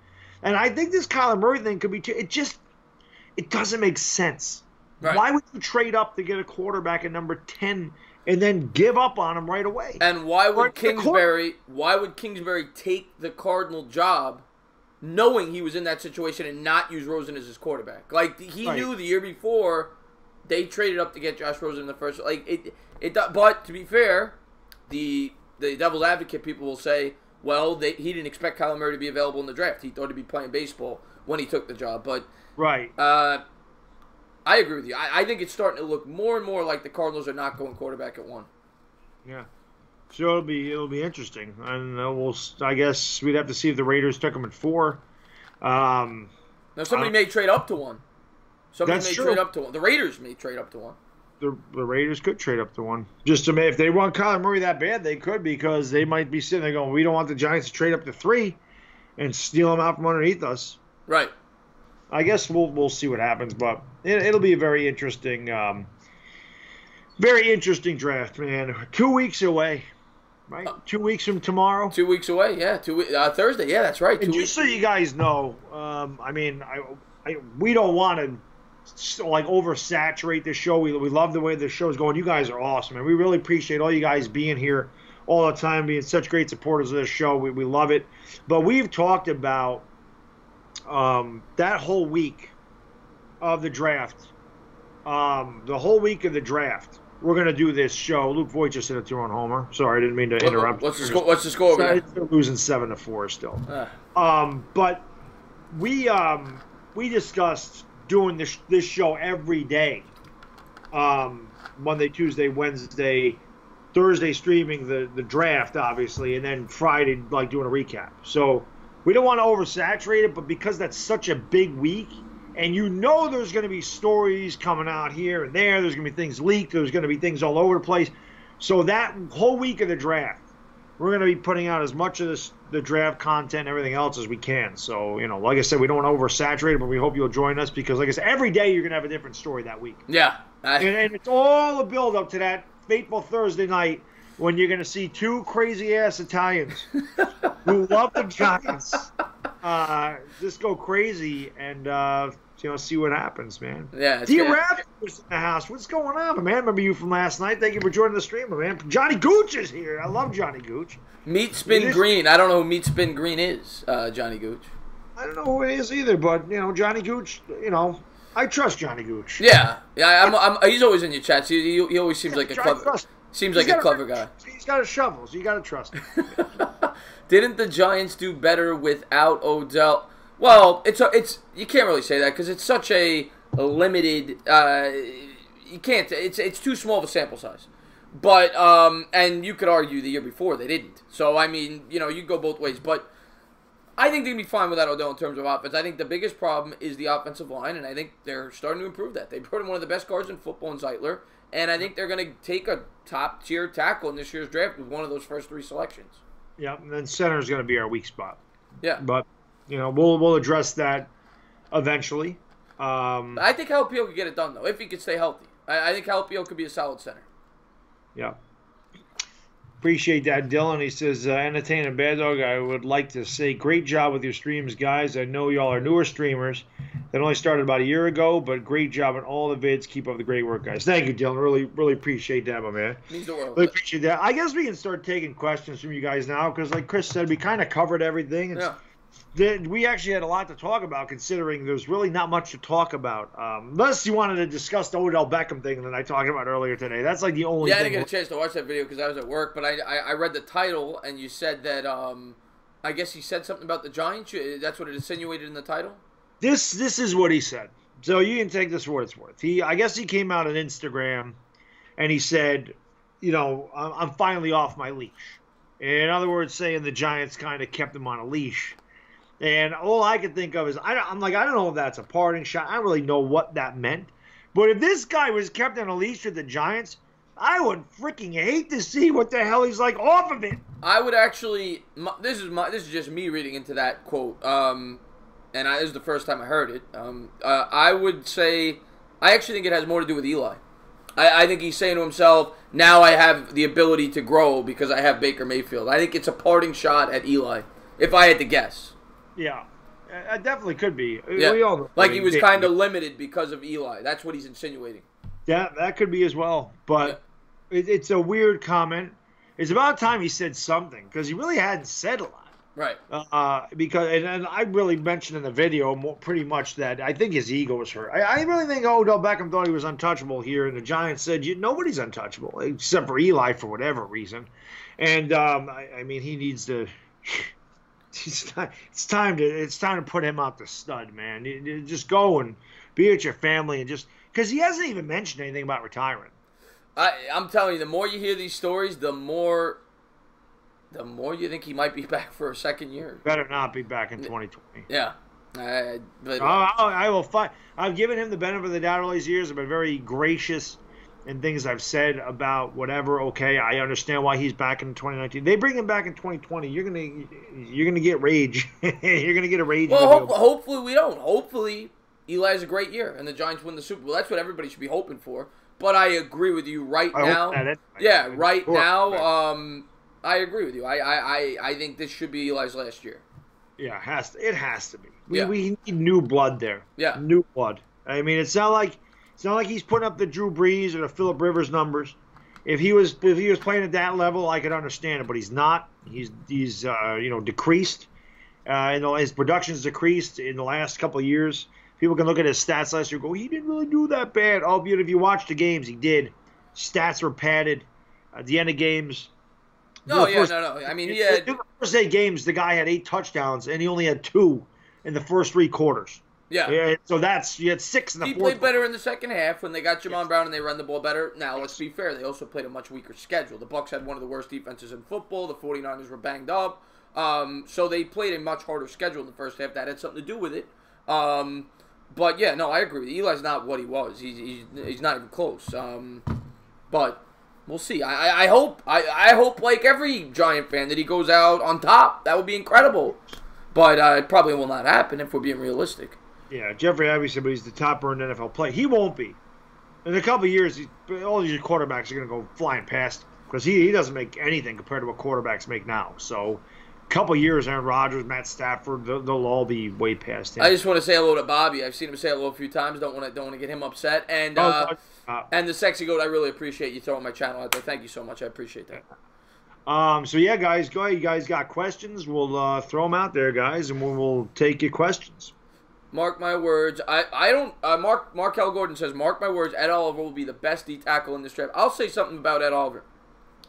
And I think this Kyler Murray thing could be it doesn't make sense. Right. Why would you trade up to get a quarterback at number 10 and then give up on him right away? And why would Kingsbury take the Cardinal job knowing he was in that situation and not use Rosen as his quarterback? Like, he knew the year before they traded up to get Josh Rosen in the first. But to be fair, the devil's advocate people will say, well, he didn't expect Kyler Murray to be available in the draft. He thought he'd be playing baseball when he took the job. But I agree with you. I think it's starting to look more and more like the Cardinals are not going quarterback at 1. Yeah. So it'll be interesting, and I guess we'd have to see if the Raiders took him at 4. Now somebody may trade up to 1. Somebody may trade up to 1. The Raiders may trade up to 1. the Raiders could trade up to 1. Just to if they want Kyler Murray that bad, they could, because they might be sitting there going, we don't want the Giants to trade up to 3 and steal them out from underneath us. Right. I guess we'll see what happens, but it'll be a very interesting draft, man. 2 weeks away, right? 2 weeks from tomorrow. 2 weeks away, yeah. Thursday, yeah, that's right. And just so you guys know, we don't want to oversaturate the show. We love the way the show's going. You guys are awesome, and we really appreciate all you guys being here all the time, being such great supporters of this show. We love it. But we've talked about that whole week of the draft. The whole week of the draft, we're going to do this show. Luke Voigt just hit a 2-run homer. Sorry, I didn't mean to interrupt. What's the score over there? They're losing 7-4 still. But we discussed doing this show every day. Monday, Tuesday, Wednesday, Thursday streaming the draft, obviously, and then Friday like doing a recap. So we don't want to oversaturate it, but because that's such a big week, and there's going to be stories coming out here and there's going to be things leaked, there's going to be things all over the place. So that whole week of the draft, we're going to be putting out as much of the draft content and everything else as we can. So, like I said, we don't want to oversaturate it, but we hope you'll join us because, like I said, every day you're going to have a different story that week. Yeah. And it's all a build-up to that fateful Thursday night when you're going to see 2 crazy-ass Italians who love the Giants just go crazy and see what happens, man. Yeah. D-Rap was in the house. What's going on, man? Remember you from last night? Thank you for joining the stream, man. Johnny Gooch is here. I love Johnny Gooch. Meat Spin Green. I don't know who Meat Spin Green is, Johnny Gooch. I don't know who it is either, but, Johnny Gooch, I trust Johnny Gooch. Yeah. He's always in your chats. He always seems like a clever guy. He's got a shovel, so you got to trust him. Didn't the Giants do better without Odell? Well, it's you can't really say that because it's such a limited. You can't. It's too small of a sample size. But and you could argue the year before they didn't. So I mean, you go both ways. But I think they'd be fine without Odell in terms of offense. I think the biggest problem is the offensive line, and I think they're starting to improve that. They put in one of the best guards in football in Zeitler, and I think they're going to take a top-tier tackle in this year's draft with one of those first 3 selections. Yeah, and then center is going to be our weak spot. Yeah. But, we'll address that eventually. I think Halapio could get it done, though, if he could stay healthy. I think Halapio could be a solid center. Yeah. Appreciate that, Dylan. He says, entertaining Baddog, I would like to say great job with your streams, guys. I know y'all are newer streamers that only started about a year ago, but great job on all the vids. Keep up the great work, guys. Thank you, Dylan. Really, really appreciate that, my man. Means the world. Really appreciate that. I guess we can start taking questions from you guys now because, like Chris said, we kind of covered everything. We actually had a lot to talk about considering there's really not much to talk about. Unless you wanted to discuss the Odell Beckham thing that I talked about earlier today. That's like the only thing. I didn't get a chance to watch that video because I was at work, but I read the title and you said that I guess he said something about the Giants. That's what it insinuated in the title? This is what he said. So you can take this for what it's worth. I guess he came out on Instagram and he said, I'm finally off my leash. In other words, saying the Giants kind of kept him on a leash. And all I could think of is, I don't know if that's a parting shot. I don't really know what that meant. But if this guy was kept on a leash with the Giants, I would freaking hate to see what the hell he's like off of it. I would actually, this is just me reading into that quote, and this is the first time I heard it. I would say, I actually think it has more to do with Eli. I think he's saying to himself, now I have the ability to grow because I have Baker Mayfield. I think it's a parting shot at Eli, if I had to guess. Yeah, it definitely could be. Yeah. We all know like he was kind of limited because of Eli. That's what he's insinuating. Yeah, that could be as well. But it's a weird comment. It's about time he said something because he really hadn't said a lot. Right. Because and I really mentioned in the video pretty much that I think his ego was hurt. I really think Odell Beckham thought he was untouchable here, and the Giants said nobody's untouchable except for Eli for whatever reason. And I mean he needs to. It's time to put him out the stud, man. You just go and be with your family and just because he hasn't even mentioned anything about retiring. I'm telling you, the more you hear these stories, the more you think he might be back for a second year. Better not be back in 2020. Yeah, but I will fight. I've given him the benefit of the doubt all these years. I've been very gracious and things I've said about whatever, okay, I understand why he's back in 2019. They bring him back in 2020. You're gonna get rage. You're gonna get a rage. Well, hopefully we don't. Hopefully Eli has a great year and the Giants win the Super Bowl. That's what everybody should be hoping for. But I agree with you right now. Right now, I agree with you. I think this should be Eli's last year. Yeah, it has to be. We need new blood there. Yeah, new blood. I mean, it's not like he's putting up the Drew Brees or the Phillip Rivers numbers. If he was playing at that level, I could understand it, but he's not. He's decreased. His production's decreased in the last couple of years. People can look at his stats last year and go, he didn't really do that bad. Oh, but if you watch the games, he did. Stats were padded at the end of games. No. I mean, he had... In the first 8 games, the guy had 8 touchdowns, and he only had 2 in the first 3 quarters. Yeah. So you had 6 in the fourth. He played better in the second half when they got Jamon Brown and they run the ball better. Now, let's be fair. They also played a much weaker schedule. The Bucs had one of the worst defenses in football. The 49ers were banged up. So they played a much harder schedule in the first half. That had something to do with it. But, yeah, no, I agree. Eli's not what he was. He's not even close. But we'll see. I hope, like every Giant fan, that he goes out on top. That would be incredible. But it probably will not happen if we're being realistic. Yeah, Jeffrey Abbey said, but he's the top earned NFL player. He won't be. In a couple of years, all these quarterbacks are going to go flying past him because he doesn't make anything compared to what quarterbacks make now. So, a couple of years, Aaron Rodgers, Matt Stafford, they'll all be way past him. I just want to say hello to Bobby. I've seen him say hello a few times. Don't want to get him upset. And and the Sexy Goat, I really appreciate you throwing my channel out there. Thank you so much. I appreciate that. So yeah, guys, go ahead. You guys got questions? We'll throw them out there, guys, and we'll take your questions. Mark my words. I don't. Markel Gordon says, mark my words. Ed Oliver will be the best D tackle in this draft. I'll say something about Ed Oliver.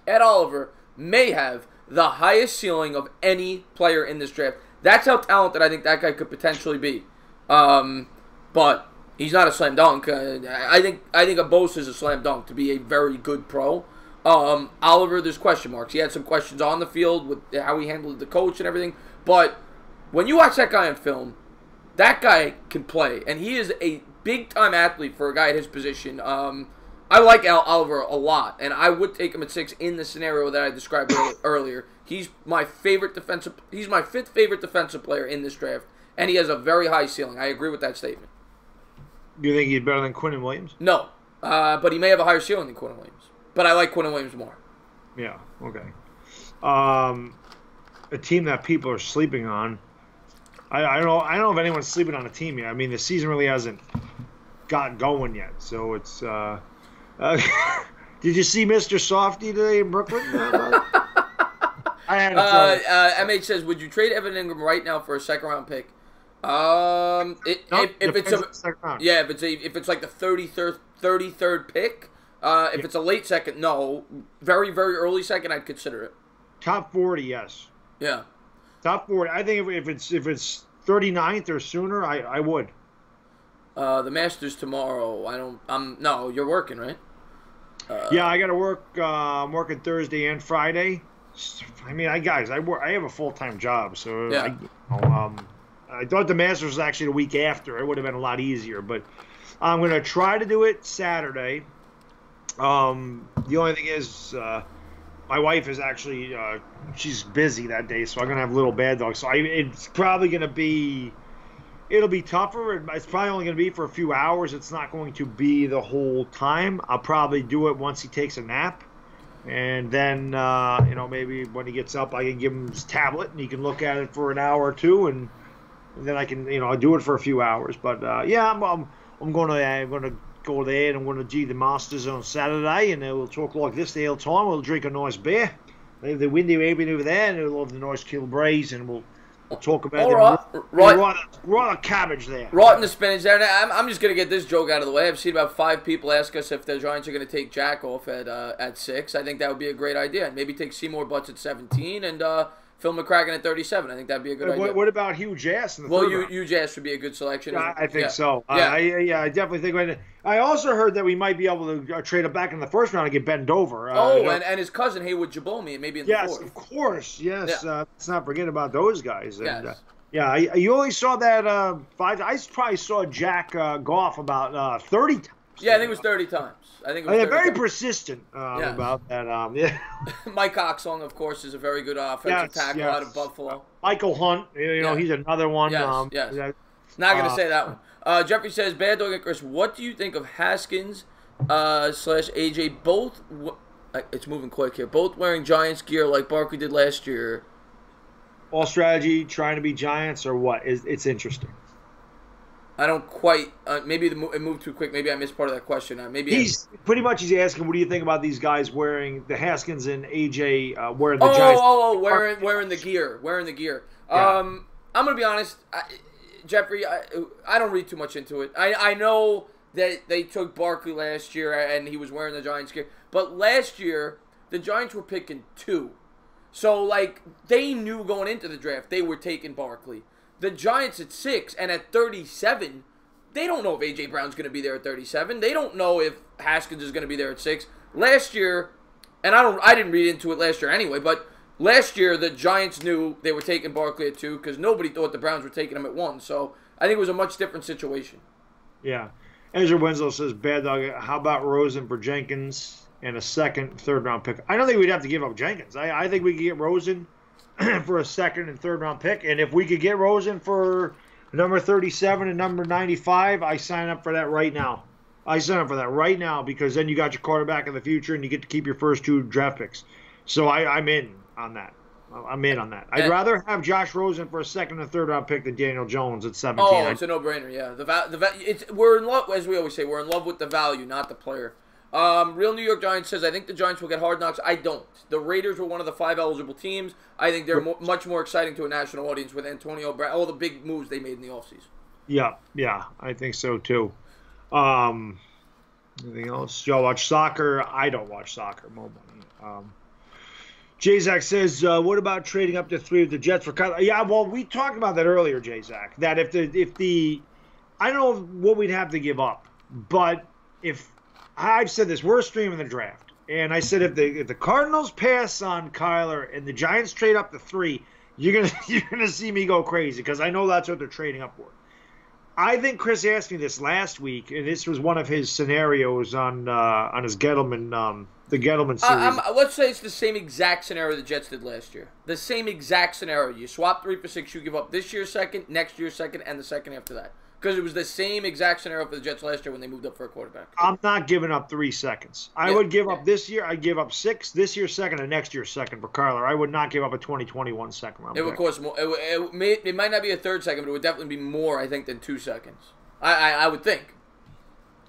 Ed Oliver may have the highest ceiling of any player in this draft. That's how talented I think that guy could potentially be. But he's not a slam dunk. I think a Bosa is a slam dunk to be a very good pro. Oliver, there's question marks. He had some questions on the field with how he handled the coach and everything. But when you watch that guy on film, that guy can play, and he is a big-time athlete for a guy at his position. I like Oliver a lot, and I would take him at 6 in the scenario that I described earlier. He's my favorite defensive. He's my 5th favorite defensive player in this draft, and he has a very high ceiling. I agree with that statement. Do you think he's better than Quinnen Williams? No, but he may have a higher ceiling than Quinnen Williams. But I like Quinnen Williams more. Yeah. Okay. A team that people are sleeping on. I don't know if anyone's sleeping on a team yet. I mean, the season really hasn't got going yet. So it's. Did you see Mr. Softy today in Brooklyn? I had MH says, would you trade Evan Ingram right now for a 2nd-round pick? If it's like the 33rd pick, if it's a late second, no. Very, very early second, I'd consider it. Top 40, yes. Yeah. Top 40. I think if it's 39th or sooner, I would. The Masters tomorrow. No, you're working, right? Yeah, I got to work. I'm working Thursday and Friday. I mean, I have a full-time job, so yeah. I thought the Masters was actually the week after. It would have been a lot easier, but I'm going to try to do it Saturday. The only thing is, my wife is actually she's busy that day, so I'm gonna have little Baddog. So it's probably gonna be, it'll be tougher. It's probably only gonna be for a few hours. It's not going to be the whole time. I'll probably do it once he takes a nap, and then maybe when he gets up, I can give him his tablet and he can look at it for an hour or two, and then I can I'll do it for a few hours. But yeah, I'm gonna go there and I'm going to G the Masters on Saturday, and we'll talk like this the whole time. We'll drink a nice beer, leave the windy evening over there, and we'll have the nice chill breeze, and we'll talk about right cabbage there. Right in the spinach there. Now, I'm just going to get this joke out of the way. I've seen about 5 people ask us if the Giants are going to take Jack off at 6. I think that would be a great idea. And maybe take Seymour Butts at 17 and Phil McCracken at 37. I think that'd be a good idea. What about Hugh Jass in the third round? Hugh Jass would be a good selection. Yeah, I think so. Yeah. I definitely think. I also heard that we might be able to trade it back in the first round and get Ben Dover. And his cousin Haywood Jabomi, maybe in the 4th. Yes, of course. Yes. Yeah. Let's not forget about those guys. Yes. And, you only saw that 5. I probably saw Jack Goff about 30 times. Yeah, I think it was 30 times. I think it was they're 30 very times. persistent about that. Yeah. Mike Oxlong, of course, is a very good offensive tackle out of Buffalo. Michael Hunt, he's another one. Yes. Not going to say that one. Jeffrey says, Bad Dog and Chris, what do you think of Haskins / AJ? Both, it's moving quick here, both wearing Giants gear like Barkley did last year. All strategy, trying to be Giants, or what? It's interesting. I don't quite. Maybe it moved too quick. Maybe I missed part of that question. He's asking, what do you think about these guys wearing the Haskins and AJ wearing the Giants? Wearing the gear. Yeah. I'm gonna be honest, Jeffrey. I don't read too much into it. I know that they took Barkley last year and he was wearing the Giants gear, but last year the Giants were picking 2, so they knew going into the draft they were taking Barkley. The Giants at 6 and at 37, they don't know if A.J. Brown's going to be there at 37. They don't know if Haskins is going to be there at 6. Last year, and I didn't read into it last year anyway, but last year the Giants knew they were taking Barkley at 2 because nobody thought the Browns were taking him at 1. So I think it was a much different situation. Yeah. Ezra Winslow says, Bad Dog, how about Rosen for Jenkins and a second, third-round pick? I don't think we'd have to give up Jenkins. I think we could get Rosen for a second and third round pick, and if we could get Rosen for number 37 and number 95, I sign up for that right now. Because then you got your quarterback in the future and you get to keep your first 2 draft picks. So I'm in on that. I'd rather have Josh Rosen for a second and third round pick than Daniel Jones at 17. Oh, it's a no-brainer. Yeah, we're in love, as we always say. We're in love with the value, not the player. Real New York Giants says, I think the Giants will get Hard Knocks. I don't. The Raiders were one of the 5 eligible teams. I think they're much more exciting to a national audience with Antonio Brown, all the big moves they made in the offseason. Yeah, I think so too. Anything else? Y'all watch soccer? I don't watch soccer. More money. J-Zac says, what about trading up to 3 with the Jets for Kyler? Yeah, well, we talked about that earlier, J-Zac, that if the I don't know what we'd have to give up, but if I've said this, we're streaming the draft, and I said if the Cardinals pass on Kyler and the Giants trade up to 3, you're gonna see me go crazy because I know that's what they're trading up for. I think Chris asked me this last week, and this was one of his scenarios on his Gettleman the Gettleman series. Let's say it's the same exact scenario the Jets did last year. The same exact scenario. You swap 3 for 6. You give up this year's second, next year's second, and the second after that. Because it was the same exact scenario for the Jets last year when they moved up for a quarterback. I'm not giving up 3 seconds. I would give up this year. I'd give up 6 this year's second and next year's second for Kyler. I would not give up a 2021 second round. It would cost more. It might not be a third second, but it would definitely be more, I think, than 2 seconds. I would think.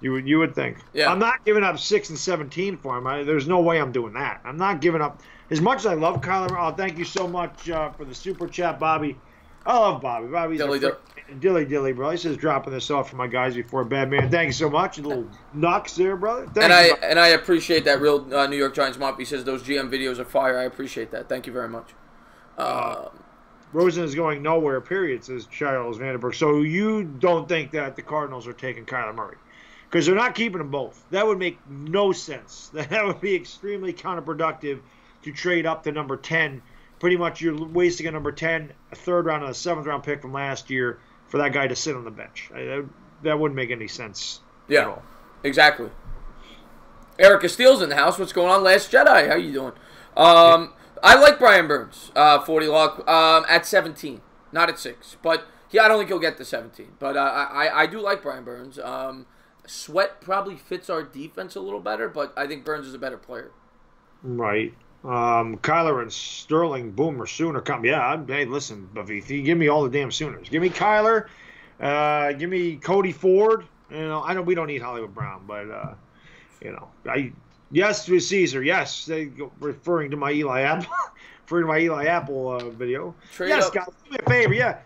You would think. Yeah. I'm not giving up 6 and 17 for him. There's no way I'm doing that. I'm not giving up. As much as I love Kyler, thank you so much for the super chat, Bobby. I love Bobby. Bobby's dilly, bro. He's just dropping this off for my guys before bed, man. Thank you so much. A little knocks there, brother. And I appreciate that. Real New York Giants Moppy says those GM videos are fire. I appreciate that. Thank you very much. Rosen is going nowhere, period, says Charles Vandenberg. So you don't think that the Cardinals are taking Kyler Murray? Because they're not keeping them both. That would make no sense. That would be extremely counterproductive to trade up to number 10. Pretty much you're wasting a number 10, a third round, and a 7th round pick from last year for that guy to sit on the bench. That wouldn't make any sense at all. Exactly. Erica Steele's in the house. What's going on? Last Jedi. How you doing? I like Brian Burns, 40 luck, at 17, not at 6. But I don't think he'll get to 17. But I do like Brian Burns. Sweat probably fits our defense a little better, but I think Burns is a better player. Right. Kyler and Sterling, Boomer, Sooner come. Yeah, hey, listen, Buffy, if you give me all the damn Sooners. Give me Kyler. Give me Cody Ford. I know we don't need Hollywood Brown, but, yes to Caesar. Yes, referring to my Eli Apple video. Yes, guys, do me a favor. Yeah.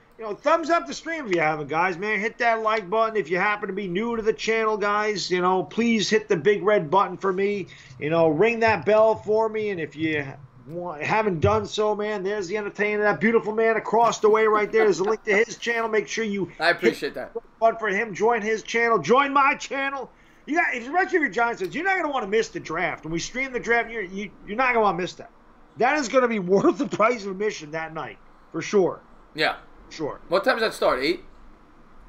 Thumbs up the stream if you haven't, guys, man. Hit that like button. If you happen to be new to the channel, guys, please hit the big red button for me. Ring that bell for me. And if you haven't done so, man, there's the entertainer, that beautiful man across the way right there. There's a link to his channel. Make sure you I appreciate that. Button for him. Join his channel. Join my channel. If the rest of your Giants fans, you're not going to want to miss the draft. When we stream the draft, you're not going to want to miss that. That is going to be worth the price of admission that night, for sure. Yeah. Sure. What time does that start? 8?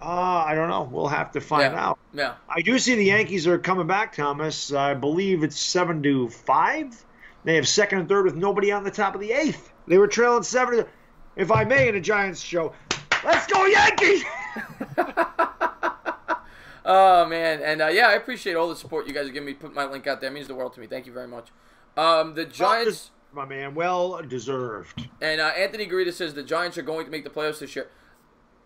I don't know. We'll have to find out. Yeah. I do see the Yankees are coming back, Thomas. I believe it's 7-5. They have second and third with nobody on the top of the eighth. They were trailing 7. If I may, in a Giants show, let's go Yankees! Oh, man. And, yeah, I appreciate all the support you guys are giving me. Put my link out there. It means the world to me. Thank you very much. The Giants... My man, well deserved. And Anthony Garita says the Giants are going to make the playoffs this year.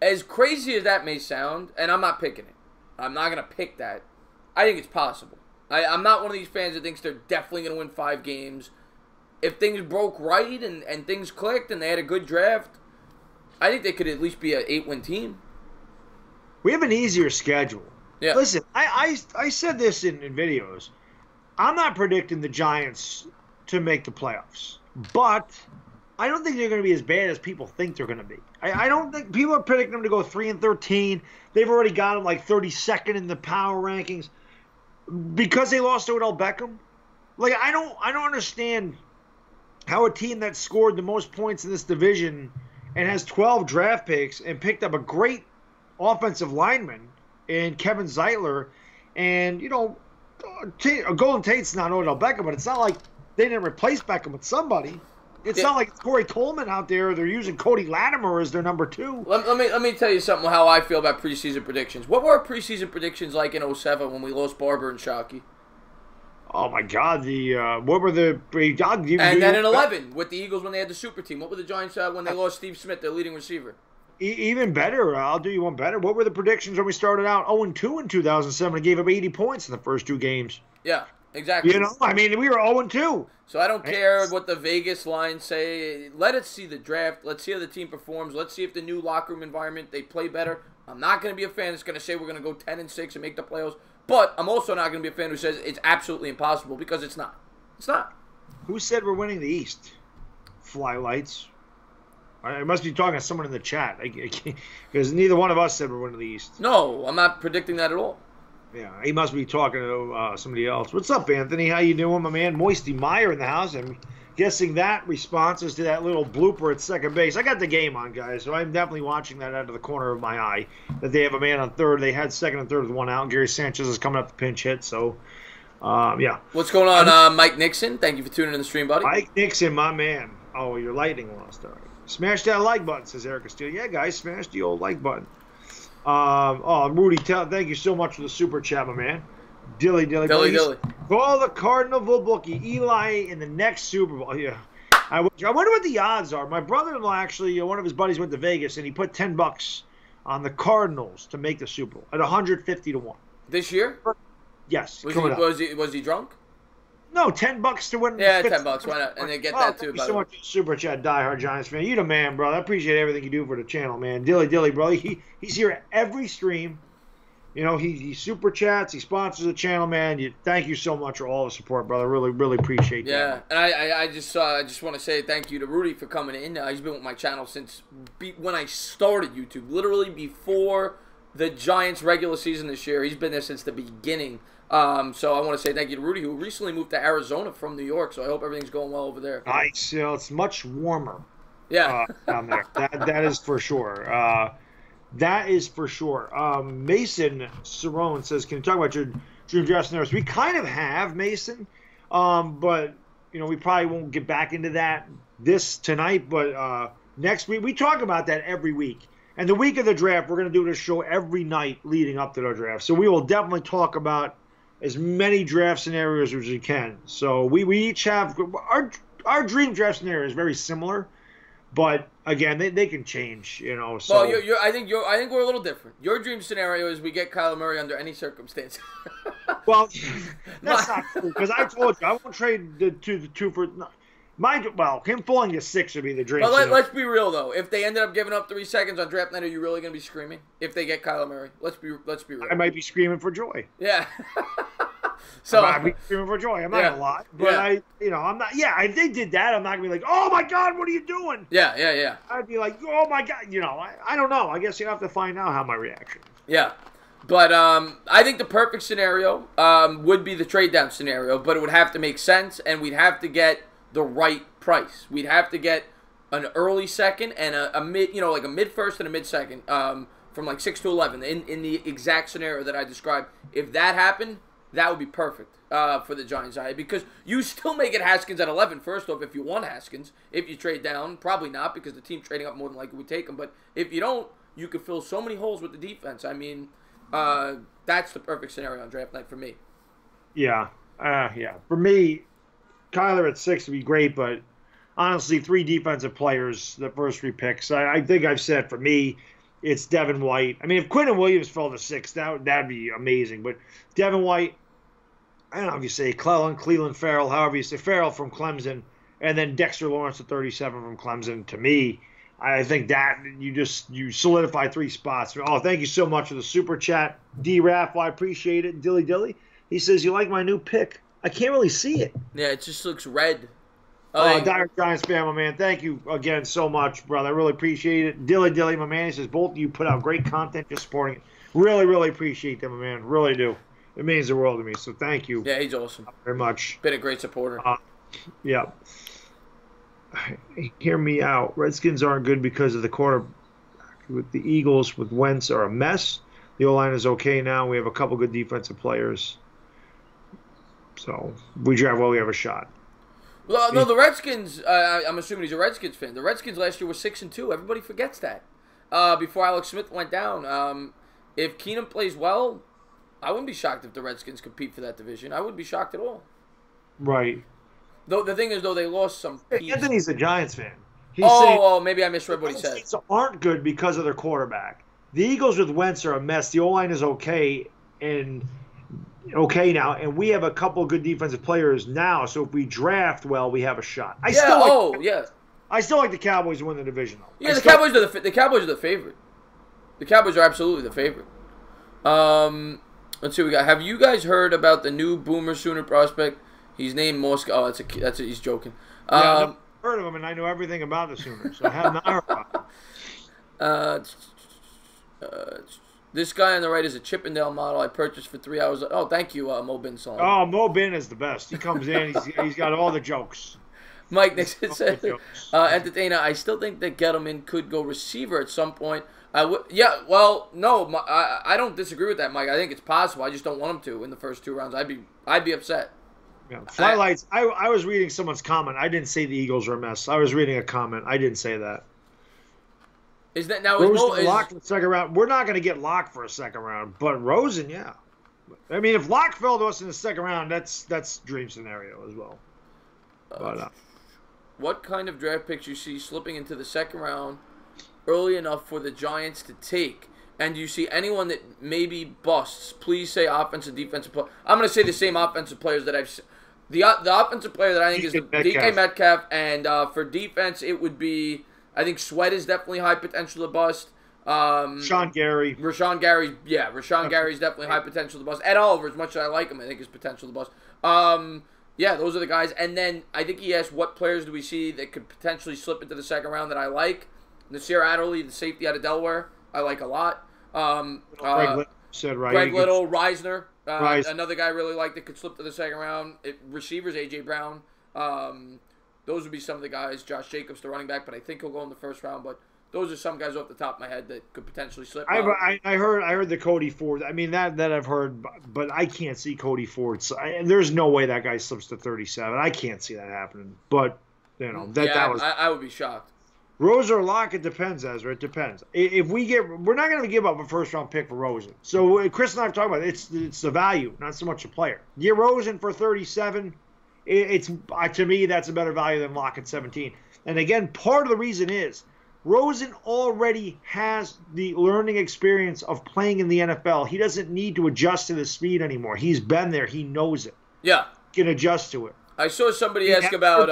As crazy as that may sound, and I'm not picking it. I'm not going to pick that. I think it's possible. I'm not one of these fans that thinks they're definitely going to win 5 games. If things broke right and things clicked and they had a good draft, I think they could at least be an 8-win team. We have an easier schedule. Yeah. Listen, I said this in videos. I'm not predicting the Giants to make the playoffs, but I don't think they're going to be as bad as people think they're going to be. I don't think people are predicting them to go 3-13. They've already got them like 32nd in the power rankings because they lost to Odell Beckham. Like I don't understand how a team that scored the most points in this division and has 12 draft picks and picked up a great offensive lineman in Kevin Zeitler, and Golden Tate's not Odell Beckham, but it's not like they didn't replace Beckham with somebody. It's not like it's Corey Coleman out there. They're using Cody Latimer as their number 2. Let me tell you something how I feel about preseason predictions. What were our preseason predictions like in 2007 when we lost Barber and Shockey? Oh my God! What were the and then in 11 with the Eagles when they had the super team. What were the Giants when they lost Steve Smith, their leading receiver? Even better. I'll do you one better. What were the predictions when we started out 0-2 in 2007 and gave up 80 points in the first 2 games? Yeah. Exactly. I mean, we were 0-2. So I don't care what the Vegas lines say. Let us see the draft. Let's see how the team performs. Let's see if the new locker room environment, they play better. I'm not going to be a fan that's going to say we're going to go 10-6 and make the playoffs. But I'm also not going to be a fan who says it's absolutely impossible because it's not. It's not. Who said we're winning the East? Flylights. I must be talking to someone in the chat because neither one of us said we're winning the East. No, I'm not predicting that at all. Yeah, he must be talking to somebody else. What's up, Anthony? How you doing, my man? Moisty Meyer in the house. I'm guessing that response is to that little blooper at second base. I got the game on, guys, so I'm definitely watching that out of the corner of my eye. That they have a man on third. They had second and third with 1 out. Gary Sanchez is coming up the pinch hit, so, yeah. What's going on, Mike Nixon? Thank you for tuning in the stream, buddy. Mike Nixon, my man. Oh, your lightning lost. All right. Smash that like button, says Erica Steele. Yeah, guys, smash the old like button. Rudy, thank you so much for the super chat, my man. Dilly. Call the Cardinal bookie. Eli in the next Super Bowl. Yeah. I wonder what the odds are. My brother-in-law, actually, one of his buddies went to Vegas, and he put $10 on the Cardinals to make the Super Bowl at 150-1. This year? Yes. Was he drunk? No, $10 to win. Yeah, $10. Why not? And then get that too. Thank you so much, super chat, diehard Giants fan. You the man, brother. I appreciate everything you do for the channel, man. Dilly, brother. He's here at every stream. He super chats. He sponsors the channel, man. Thank you so much for all the support, brother. Really appreciate that. Yeah, and I just want to say thank you to Rudy for coming in. He's been with my channel since when I started YouTube, literally before the Giants regular season this year. He's been there since the beginning. So I want to say thank you to Rudy, who recently moved to Arizona from New York. So I hope everything's going well over there. Nice. It's much warmer. Yeah. Down there. That is for sure. That is for sure. Mason Cerrone says, "Can you talk about your dream draft scenarios?" We kind of have, Mason, but we probably won't get back into that tonight. But next week we talk about that every week. And the week of the draft, we're going to do this show every night leading up to the draft. So we will definitely talk about as many draft scenarios as we can. So we each have our dream draft scenario is very similar, but again, they can change. So. Well, I think we're a little different. Your dream scenario is we get Kyler Murray under any circumstance. Well, that's not true because I told you I won't trade the two for. Him falling to 6 would be the dream. But let's be real though. If they ended up giving up 3 seconds on draft night, are you really going to be screaming? If they get Kyler Murray, let's be real. I might be screaming for joy. Yeah. So I might be screaming for joy. I'm not gonna lie, but I'm not. Yeah, if they did that, I'm not gonna be like, "Oh my God, what are you doing?" Yeah. I'd be like, "Oh my God," I don't know. I guess you have to find out how my reaction is. Yeah. But I think the perfect scenario would be the trade down scenario, but it would have to make sense, and we'd have to get the right price. We'd have to get an early second and a mid, like a mid first and a mid second from like 6 to 11 in the exact scenario that I described. If that happened, that would be perfect for the Giants. Because you still may get Haskins at 11, first off, if you want Haskins. If you trade down, probably not, because the team trading up more than likely would take him. But if you don't, you could fill so many holes with the defense. I mean, that's the perfect scenario on draft night for me. Yeah. Yeah. For me, Kyler at 6 would be great, but honestly, 3 defensive players, the first 3 picks. I think I've said for me, it's Devin White. I mean, if Quinnen Williams fell to 6, that'd be amazing. But Devin White, I don't know if you say Cleveland Farrell, however you say Farrell from Clemson, and then Dexter Lawrence at 37 from Clemson. To me, I think that you solidify 3 spots. Oh, thank you so much for the super chat, D-Raff. I appreciate it. Dilly. He says, you like my new pick? I can't really see it. Yeah, it just looks red. Dire Giants fan, my man. Thank you again so much, brother. I really appreciate it. Dilly, my man. He says, both of you put out great content, just supporting it. Really, really appreciate that, my man. Really do. It means the world to me, so thank you. Yeah, he's awesome. Very much. Been a great supporter. Yeah. Hear me out. Redskins aren't good because of the quarterback. With the Eagles, with Wentz, are a mess. The O-line is okay now. We have a couple good defensive players. So, we draft well, we have a shot. Well, no, the Redskins, I'm assuming he's a Redskins fan. The Redskins last year were 6-2. Everybody forgets that. Before Alex Smith went down. If Keenum plays well, I wouldn't be shocked if the Redskins compete for that division. I wouldn't be shocked at all. Right. Though the thing is, though, they lost some pieces. Anthony's a Giants fan. He's saying, maybe I misread what he said. The Redskins aren't good because of their quarterback. The Eagles with Wentz are a mess. The O-line is okay now, and we have a couple of good defensive players now. So if we draft well, we have a shot. I still like the Cowboys to win the division, though. Yeah, the Cowboys are the favorite. The Cowboys are absolutely the favorite. Let's see what we got. Have you guys heard about the new Boomer Sooner prospect? He's named Mosca. Oh, he's joking. Yeah, I've heard of him, and I know everything about the Sooners. So I have not heard about him. This guy on the right is a Chippendale model I purchased for 3 hours. Oh, thank you, Mo Bin Song. Oh, Mo Bin is the best. He comes in, he's got all the jokes. Mike Nixon says, Entertainer, I still think that Gettleman could go receiver at some point. I don't disagree with that, Mike. I think it's possible. I just don't want him to in the first 2 rounds. I'd be upset. Yeah. Flylights. I was reading someone's comment. I didn't say the Eagles are a mess. I was reading a comment. I didn't say that. Is that now? Locke for the second round. We're not going to get Locke for a second round, but Rosen, yeah. I mean, if Locke fell to us in the second round, that's dream scenario as well. But what kind of draft picks you see slipping into the second round early enough for the Giants to take? And do you see anyone that maybe busts? Please say offensive, defensive player. I'm going to say the same offensive players that I've seen. The offensive player that I think is DK Metcalf, and for defense, it would be, I think Sweat is definitely high potential to bust. Rashawn Gary. Rashawn Gary's definitely high potential to bust. Ed Oliver, as much as I like him, I think is potential to bust. Yeah, those are the guys. And then I think he asked, what players do we see that could potentially slip into the second round that I like? Nasir Adderley, the safety out of Delaware, I like a lot. Greg Little said right. Greg Little, Reisner, another guy I really like that could slip to the second round. Receivers, A.J. Brown. Those would be some of the guys. Josh Jacobs, the running back, but I think he'll go in the first round. But those are some guys off the top of my head that could potentially slip. I heard the Cody Ford. I mean, that I've heard, but I can't see Cody Ford. So there's no way that guy slips to 37. I can't see that happening. But, I would be shocked. Rosen or Locke, it depends, Ezra. It depends. If we're not going to give up a first-round pick for Rosen. So Chris and I have talked about it. It's the value, not so much the player. Get Rosen for 37. It's to me, that's a better value than Locke at 17. And again, part of the reason is Rosen already has the learning experience of playing in the NFL. He doesn't need to adjust to the speed anymore. He's been there. He knows it. Yeah. He can adjust to it. I saw somebody ask about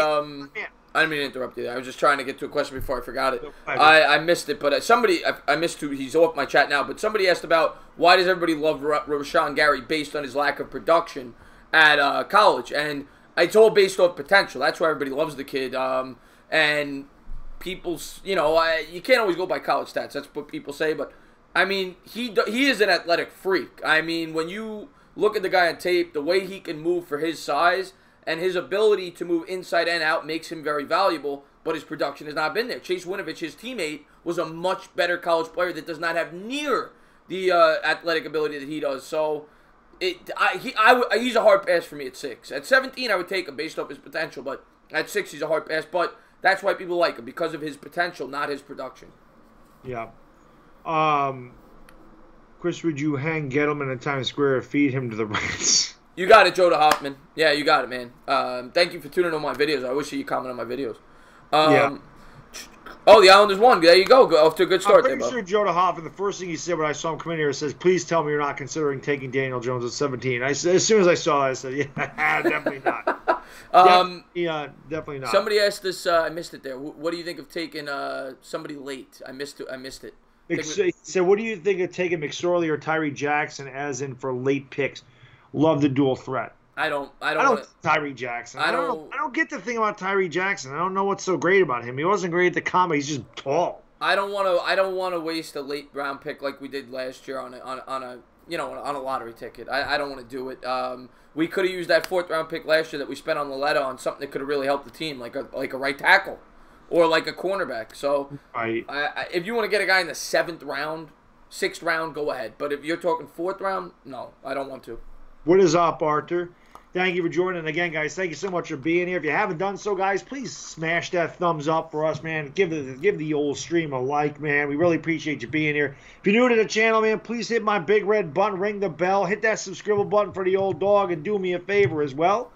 I didn't mean to interrupt you there. I was just trying to get to a question before I forgot it. I missed it, but I missed who he's off my chat now. But somebody asked about why does everybody love Rashawn Gary based on his lack of production at college, and it's all based off potential. That's why everybody loves the kid. And people, you can't always go by college stats. That's what people say, but I mean, he is an athletic freak. I mean, when you look at the guy on tape, the way he can move for his size. And his ability to move inside and out makes him very valuable. but his production has not been there. Chase Winovich, his teammate, was a much better college player that does not have near the athletic ability that he does. So he's a hard pass for me at 6. At 17, I would take him based off his potential, but at 6, he's a hard pass. But that's why people like him, because of his potential, not his production. Yeah. Chris, would you hang Gettleman in Times Square or feed him to the rats? You got it, Joe Hoffman. Yeah, you got it, man. Thank you for tuning on my videos. I wish you comment on my videos. Yeah. Oh, the Islanders won. There you go. Go off to a good start. I'm pretty sure Joe Hoffman, the first thing he said when I saw him come in here, says, "Please tell me you're not considering taking Daniel Jones at 17." I said, as soon as I saw that, I said, "Yeah, definitely not." Definitely not. Somebody asked this. I missed it there. What do you think of taking somebody late? I missed it. So, what do you think of taking McSorley or Tyree Jackson as in for late picks? Love the dual threat. I don't Tyree Jackson. I don't get the thing about Tyree Jackson. I don't know what's so great about him. He wasn't great at the combine. He's just tall. I don't want to waste a late round pick like we did last year on a lottery ticket. I don't want to do it. We could have used that 4th round pick last year that we spent on Loletta on something that could have really helped the team, like a right tackle or like a cornerback. So if you want to get a guy in the 7th round, 6th round, go ahead. But if you're talking 4th round, no, I don't want to. What is up, Arthur? Thank you for joining. And again, guys, thank you so much for being here. If you haven't done so, guys, please smash that thumbs up for us, man. Give the old stream a like, man. We really appreciate you being here. If you're new to the channel, man, please hit my big red button, ring the bell, hit that subscribe button for the old dog, and do me a favor as well.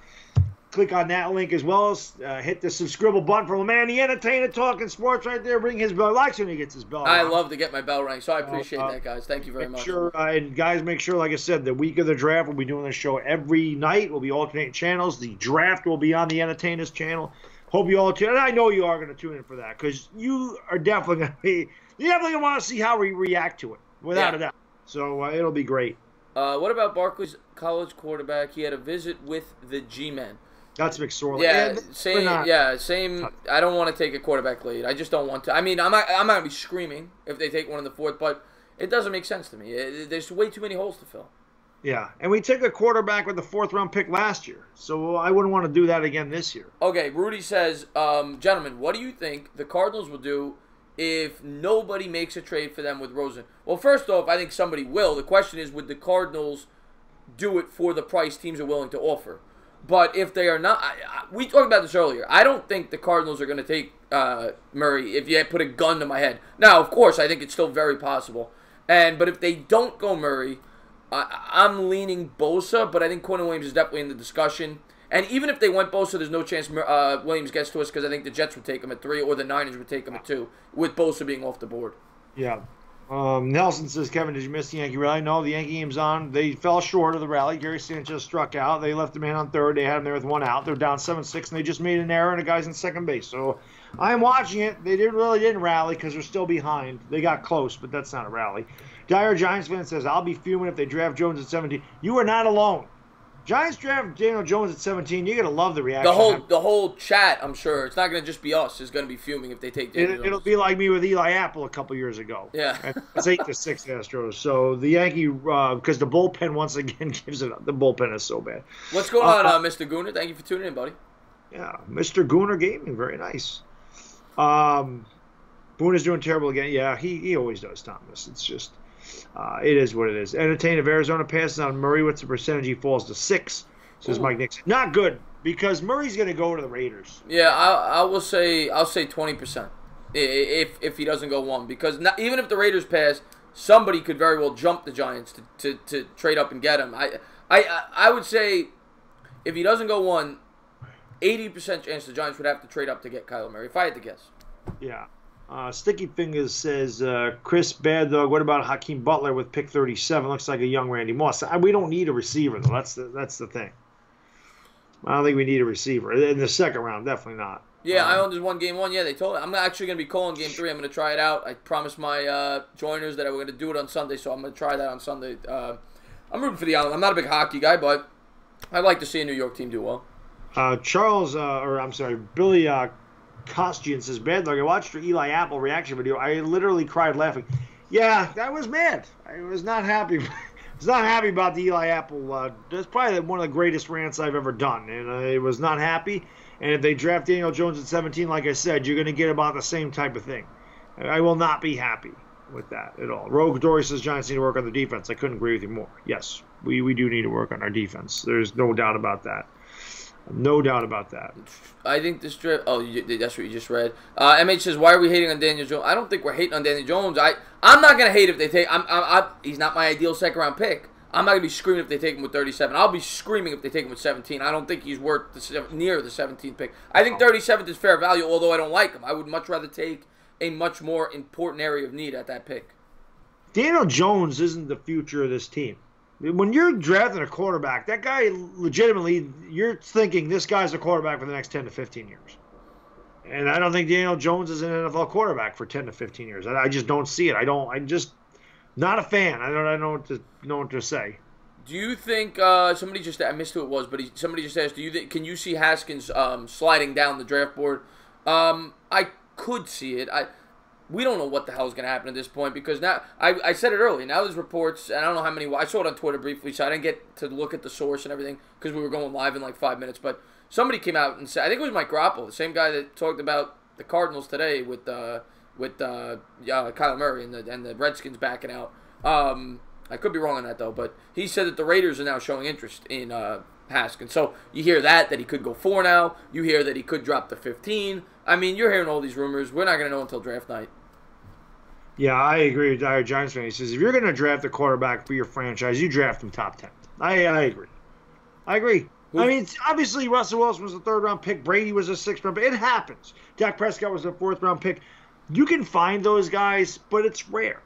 Click on that link as well as hit the subscribe button for the man, the entertainer, talking sports right there. Ring his bell. Likes when he gets his bell. I love to get my bell rang, so I appreciate that, guys. Thank you very much. And guys, make sure, like I said, the week of the draft, we'll be doing this show every night. We'll be alternating channels. The draft will be on the entertainers channel. Hope you all tune in. I know you are going to tune in for that because you are definitely going to be. You definitely want to see how we react to it, without a doubt. So it'll be great. What about Barkley's college quarterback? He had a visit with the G-Men. That's McSorley. Yeah, same. I don't want to take a quarterback late. I just don't want to. I mean, I'm not going to be screaming if they take one in the 4th, but it doesn't make sense to me. There's way too many holes to fill. Yeah, and we took a quarterback with the 4th round pick last year, so I wouldn't want to do that again this year. Okay, Rudy says, gentlemen, what do you think the Cardinals will do if nobody makes a trade for them with Rosen? Well, first off, I think somebody will. The question is, would the Cardinals do it for the price teams are willing to offer? But if they are not, we talked about this earlier. I don't think the Cardinals are going to take Murray if you put a gun to my head. Now, of course, I think it's still very possible. But if they don't go Murray, I'm leaning Bosa, but I think Quinnen Williams is definitely in the discussion. And even if they went Bosa, there's no chance Williams gets to us because I think the Jets would take him at 3 or the Niners would take him at 2, with Bosa being off the board. Yeah. Nelson says, Kevin, did you miss the Yankee rally? No, the Yankee game's on. They fell short of the rally. Gary Sanchez struck out. They left the man on 3rd. They had him there with 1 out. They're down 7-6, and they just made an error, and the guy's in 2nd base. So I'm watching it. They really didn't rally because they're still behind. They got close, but that's not a rally. Dire Giants fan says, I'll be fuming if they draft Jones at 17. You are not alone. Giants draft Daniel Jones at 17. You're going to love the reaction. The whole chat, I'm sure. It's not going to just be us. Is going to be fuming if they take Daniel Jones. It'll be like me with Eli Apple a couple years ago. Yeah. It's 8-6 Astros. So the Yankee, because the bullpen once again gives it up. The bullpen is so bad. What's going on, Mr. Gooner? Thank you for tuning in, buddy. Yeah, Mr. Gooner Gaming. Very nice. Boone is doing terrible again. Yeah, he always does, Thomas. It's just... it is what it is. Entertain of Arizona passes on Murray. What's the percentage he falls to? 6, says Mike Nixon. Not good because Murray's going to go to the Raiders. Yeah, I'll say 20% if he doesn't go 1 because even if the Raiders pass, somebody could very well jump the Giants to trade up and get him. I would say if he doesn't go 1, 80% chance the Giants would have to trade up to get Kyler Murray if I had to guess. Yeah. Sticky Fingers says, Chris Baddog, what about Hakeem Butler with pick 37? Looks like a young Randy Moss. We don't need a receiver, though. That's the thing. I don't think we need a receiver. In the 2nd round, definitely not. Yeah, I owned this one game 1. Yeah, they told me. I'm actually going to be calling game 3. I'm going to try it out. I promised my joiners that I were going to do it on Sunday, so I'm going to try that on Sunday. I'm rooting for the Island. I'm not a big hockey guy, but I'd like to see a New York team do well. Billy Costian says, Bad Dog, I watched your Eli Apple reaction video. I literally cried laughing. Yeah, I was mad. I was not happy was not happy about the Eli Apple. That's probably one of the greatest rants I've ever done, and I was not happy. And if they draft Daniel Jones at 17, like I said, you're going to get about the same type of thing. I will not be happy with that at all. Rogue Dory says Giants need to work on the defense. I couldn't agree with you more. Yes, we do need to work on our defense. There's no doubt about that. No doubt about that. I think this draft. Oh, that's what you just read. MH says, "Why are we hating on Daniel Jones?" I don't think we're hating on Daniel Jones. I'm not gonna hate if they take. He's not my ideal second round pick. I'm not gonna be screaming if they take him with 37. I'll be screaming if they take him with 17. I don't think he's worth near the 17th pick. I think 37th is fair value, although I don't like him. I would much rather take a much more important area of need at that pick. Daniel Jones isn't the future of this team. When you're drafting a quarterback, that guy legitimately, you're thinking this guy's a quarterback for the next 10 to 15 years. And I don't think Daniel Jones is an NFL quarterback for 10 to 15 years. I just don't see it. I'm just not a fan. I don't know what to say. Do you think somebody just, I missed who it was, but somebody just asked, can you see Haskins sliding down the draft board? I could see it. We don't know what the hell is going to happen at this point because now, I said it earlier, now there's reports, and I don't know how many, I saw it on Twitter briefly, so I didn't get to look at the source and everything because we were going live in like 5 minutes, but somebody came out and said, I think it was Mike Garoppolo, the same guy that talked about the Cardinals today with Kyler Murray and the Redskins backing out. I could be wrong on that, though, but he said that the Raiders are now showing interest in Haskins. So you hear that he could go 4 now. You hear that he could drop to 15. I mean, you're hearing all these rumors. We're not going to know until draft night. Yeah, I agree with Dire Giants fan. He says, if you're going to draft a quarterback for your franchise, you draft him top 10. I agree. I mean, obviously, Russell Wilson was a 3rd-round pick. Brady was a 6th-round pick. It happens. Dak Prescott was a 4th-round pick. You can find those guys, but it's rare.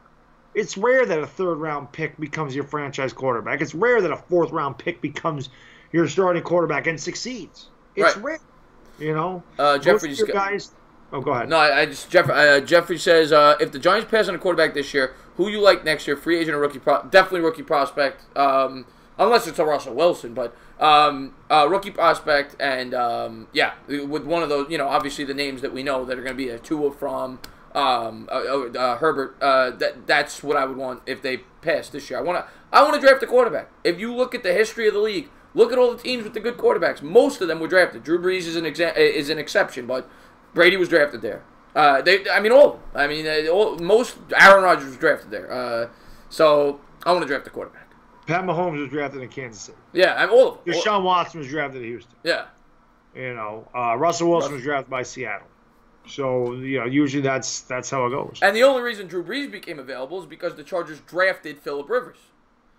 It's rare that a 3rd-round pick becomes your franchise quarterback. It's rare that a 4th-round pick becomes your starting quarterback and succeeds. It's rare. You know? Jeffrey just guys. Oh, go ahead. No, Jeffrey says, if the Giants pass on a quarterback this year, who you like next year? Free agent or rookie? Definitely rookie prospect. Unless it's a Russell Wilson, but rookie prospect, and with one of those, obviously the names that we know that are going to be a Tua from Herbert. That's what I would want if they pass this year. I want to draft a quarterback. If you look at the history of the league, look at all the teams with the good quarterbacks. Most of them were drafted. Drew Brees is an exception, but Brady was drafted there. Most Aaron Rodgers was drafted there. So I want to draft a quarterback. Pat Mahomes was drafted in Kansas City. Yeah, all of them. Deshaun Watson was drafted in Houston. Yeah. Russell Wilson was drafted by Seattle. So, usually that's how it goes. And the only reason Drew Brees became available is because the Chargers drafted Phillip Rivers.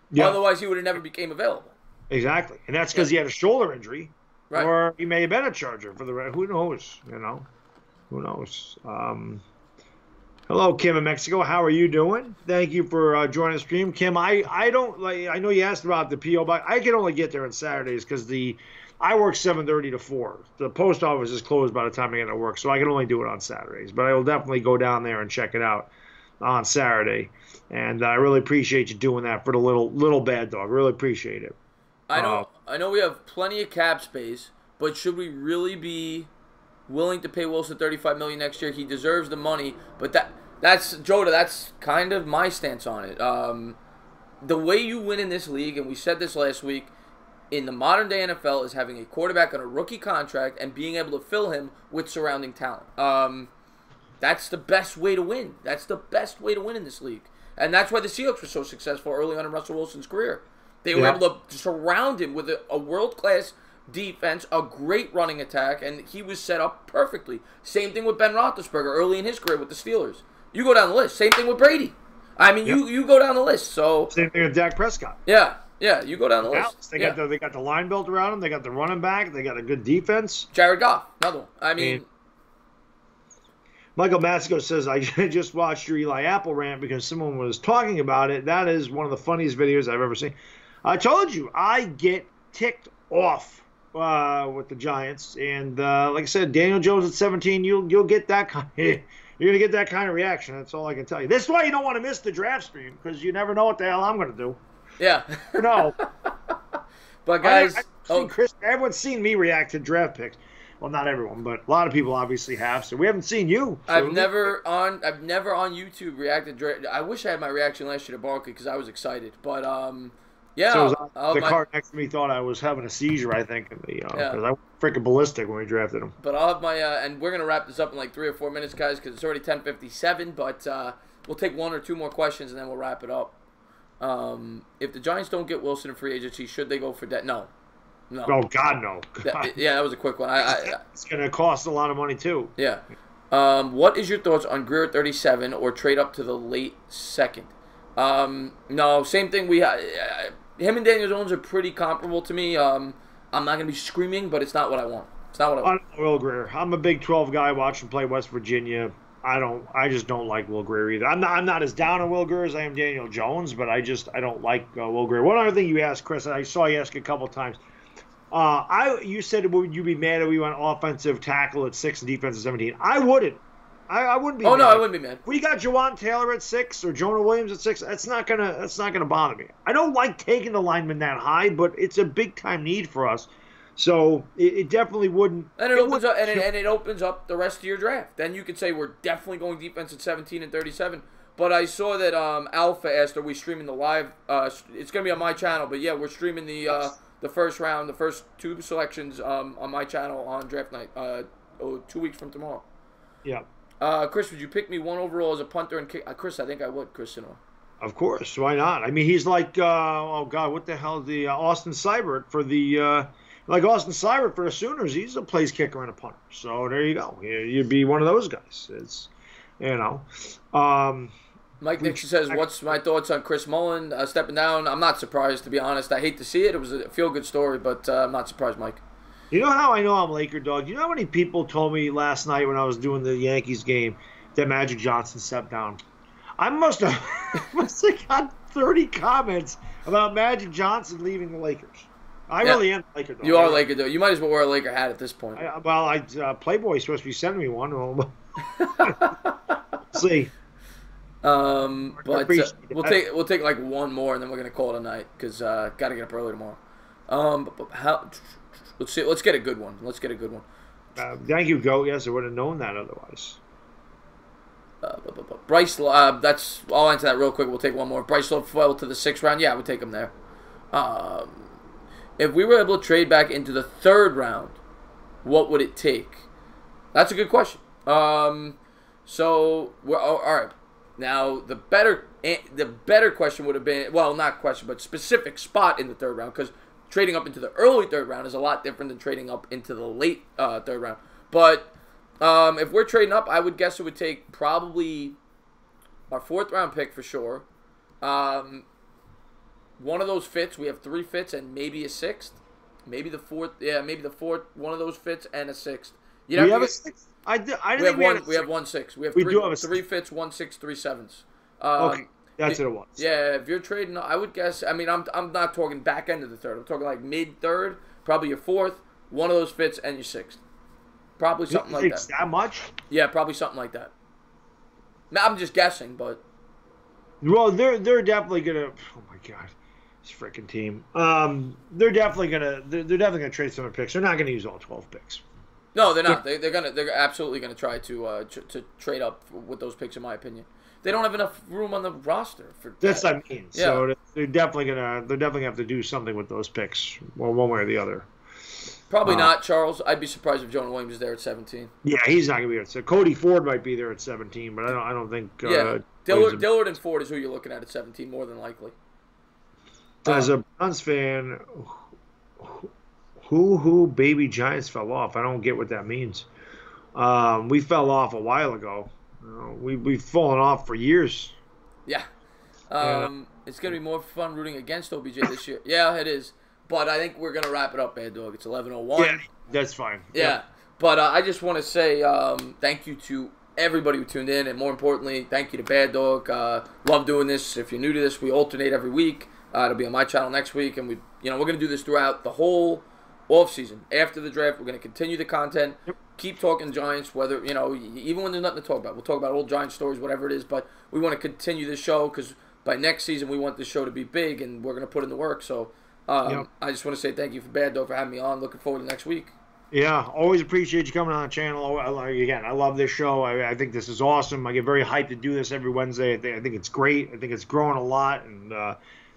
Yeah. Otherwise, he would have never became available. Exactly. And that's because he had a shoulder injury. Right. Or he may have been a Charger for the rest. Who knows? Who knows? Hello, Kim in Mexico. How are you doing? Thank you for joining the stream. Kim, I know you asked about the P.O. Box. I can only get there on Saturdays because I work 7:30 to 4. The post office is closed by the time I get to work, so I can only do it on Saturdays. But I will definitely go down there and check it out on Saturday. And I really appreciate you doing that for the little bad dog. Really appreciate it. I know we have plenty of cap space, but should we really be willing to pay Wilson $35 million next year? He deserves the money, but that's Joda. That's kind of my stance on it. The way you win in this league, and we said this last week, in the modern day NFL, is having a quarterback on a rookie contract and being able to fill him with surrounding talent. That's the best way to win. That's the best way to win in this league, and that's why the Seahawks were so successful early on in Russell Wilson's career. They were able to surround him with a world-class defense, a great running attack, and he was set up perfectly. Same thing with Ben Roethlisberger early in his career with the Steelers. You go down the list. Same thing with Brady. I mean, you go down the list. So same thing with Dak Prescott. Yeah, you go down the list. They got the line built around him. They got the running back. They got a good defense. Jared Goff, another one. I mean Michael Masco says, I just watched your Eli Apple rant because someone was talking about it. That is one of the funniest videos I've ever seen. I told you, I get ticked off with the Giants. And like I said, Daniel Jones at 17, you'll get that kind of, you're going to get that kind of reaction. That's all I can tell you. That's why you don't want to miss the draft stream, because you never know what the hell I'm going to do. Yeah. You know. But guys, everyone's seen me react to draft picks. Well, not everyone, but a lot of people obviously have. So we haven't seen you. So. I've never on YouTube reacted. I wish I had my reaction last year to Barkley because I was excited. But Yeah, So the car next to me thought I was having a seizure, I think, because I went freaking ballistic when we drafted him. But I'll have my and we're gonna wrap this up in like 3 or 4 minutes, guys, because it's already 10:57. But we'll take 1 or 2 more questions and then we'll wrap it up. If the Giants don't get Wilson in free agency, should they go for debt? No. Oh God, no. That was a quick one. It's gonna cost a lot of money too. Yeah. What is your thoughts on Greer at 37 or trade up to the late second? No, same thing. Him and Daniel Jones are pretty comparable to me. I'm not going to be screaming, but it's not what I want. It's not what I want. Will Greer. I'm a Big 12 guy watching play West Virginia. I just don't like Will Greer either. I'm not as down on Will Greer as I am Daniel Jones, but I don't like Will Greer. One other thing you asked, Chris, I saw you ask a couple times. You said, would you be mad if we went offensive tackle at 6 and defensive 17? I wouldn't. I wouldn't be. Oh mad. no, I wouldn't be mad. We got Jawan Taylor at 6 or Jonah Williams at 6. That's not gonna bother me. I don't like taking the lineman that high, but it's a big time need for us. So it definitely wouldn't. And it opens up the rest of your draft. Then you could say we're definitely going defense at 17 and 37. But I saw that Alpha asked, "Are we streaming the live?" It's gonna be on my channel, but yeah, we're streaming the first round, the first 2 selections on my channel on draft night. 2 weeks from tomorrow. Yeah. Chris, would you pick me 1 overall as a punter and kick? Chris, I think I would. Chris Sinor. Of course, why not? I mean, he's like, oh God, what the hell? The Austin Seibert for the Austin Seibert for the Sooners. He's a place kicker and a punter. So there you go. You'd be one of those guys. It's, Mike Nixon says, "What's my thoughts on Chris Mullen stepping down?" I'm not surprised, to be honest. I hate to see it. It was a feel-good story, but I'm not surprised, Mike. You know how I know I'm Laker dog? You know how many people told me last night when I was doing the Yankees game that Magic Johnson stepped down? I must have got 30 comments about Magic Johnson leaving the Lakers. I really am Laker dog. You are Laker dog. You might as well wear a Laker hat at this point. Playboy's supposed to be sending me one. See. But we'll take like 1 more and then we're gonna call it a night because gotta get up early tomorrow. Let's see. Let's get a good one. Thank you, Goat. Yes, I would have known that otherwise. Bryce, I'll answer that real quick. We'll take 1 more. Bryce Love fell to the 6th round. Yeah, I would take him there. If we were able to trade back into the 3rd round, what would it take? That's a good question. So we're all right. Now the better question would have been, well, not question, but specific spot in the 3rd round, because trading up into the early 3rd round is a lot different than trading up into the late 3rd round. But if we're trading up, I would guess it would take probably our 4th round pick for sure. One of those fits. We have 3 fits and maybe a 6th. Maybe the 4th. Yeah, maybe the 4th. One of those fits and a 6th. We have a 6th? I didn't think we had a 6th. We have 1 6. We have we 3, do have a 3 fits, 1 6, 3 7s. Okay. That's what it was. Yeah, if you're trading, I would guess. I mean, I'm not talking back end of the 3rd. I'm talking like mid 3rd, probably your 4th, one of those fits, and your 6th. Probably something like that. That much? Yeah, probably something like that. I'm just guessing, but. Well, they're definitely gonna. Oh my God, this freaking team. They're definitely gonna trade some picks. They're not gonna use all 12 picks. No, they're not. They're absolutely gonna try to trade up with those picks, in my opinion. They don't have enough room on the roster for that. That's what I mean. Yeah. So they're definitely gonna have to do something with those picks, well, one way or the other. Probably not, Charles. I'd be surprised if Jonah Williams is there at 17. Yeah, he's not gonna be there. So Cody Ford might be there at 17, but I don't think. Dillard and Ford is who you're looking at 17, more than likely. As a Browns fan, who baby Giants fell off? I don't get what that means. We fell off a while ago. We've fallen off for years. Yeah. It's going to be more fun rooting against OBJ this year. Yeah, it is. But I think we're going to wrap it up, Baddog. It's 11:01. Yeah, that's fine. Yeah. But I just want to say thank you to everybody who tuned in. And more importantly, thank you to Baddog. Love doing this. If you're new to this, we alternate every week. It'll be on my channel next week. And we're going to do this throughout the whole offseason. After the draft, we're going to continue the content. Yep. Keep talking Giants, whether, even when there's nothing to talk about. We'll talk about old Giant stories, whatever it is. But we want to continue this show because by next season, we want this show to be big, and we're going to put in the work. So I just want to say thank you for Baddog for having me on. Looking forward to next week. Yeah, always appreciate you coming on the channel. Again, I love this show. I think this is awesome. I get very hyped to do this every Wednesday. I think it's great. I think it's growing a lot. And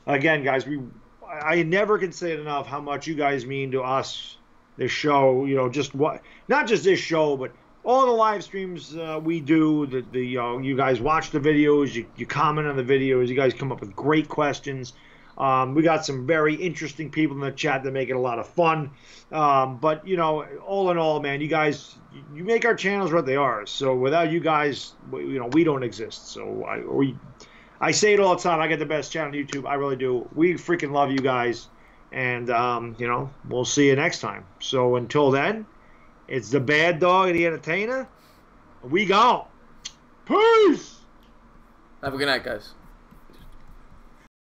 again, guys, we I never can say it enough how much you guys mean to us. This show, just what, not just this show, but all the live streams we do. You guys watch the videos, you comment on the videos, you guys come up with great questions. We got some very interesting people in the chat that make it a lot of fun. But all in all, man, you guys, you make our channels what they are. So without you guys, we don't exist. So I say it all the time. I get the best channel on YouTube. I really do. We freaking love you guys. And, we'll see you next time. So until then, it's the Bad Dog and the Entertainer. We gone. Peace. Have a good night, guys.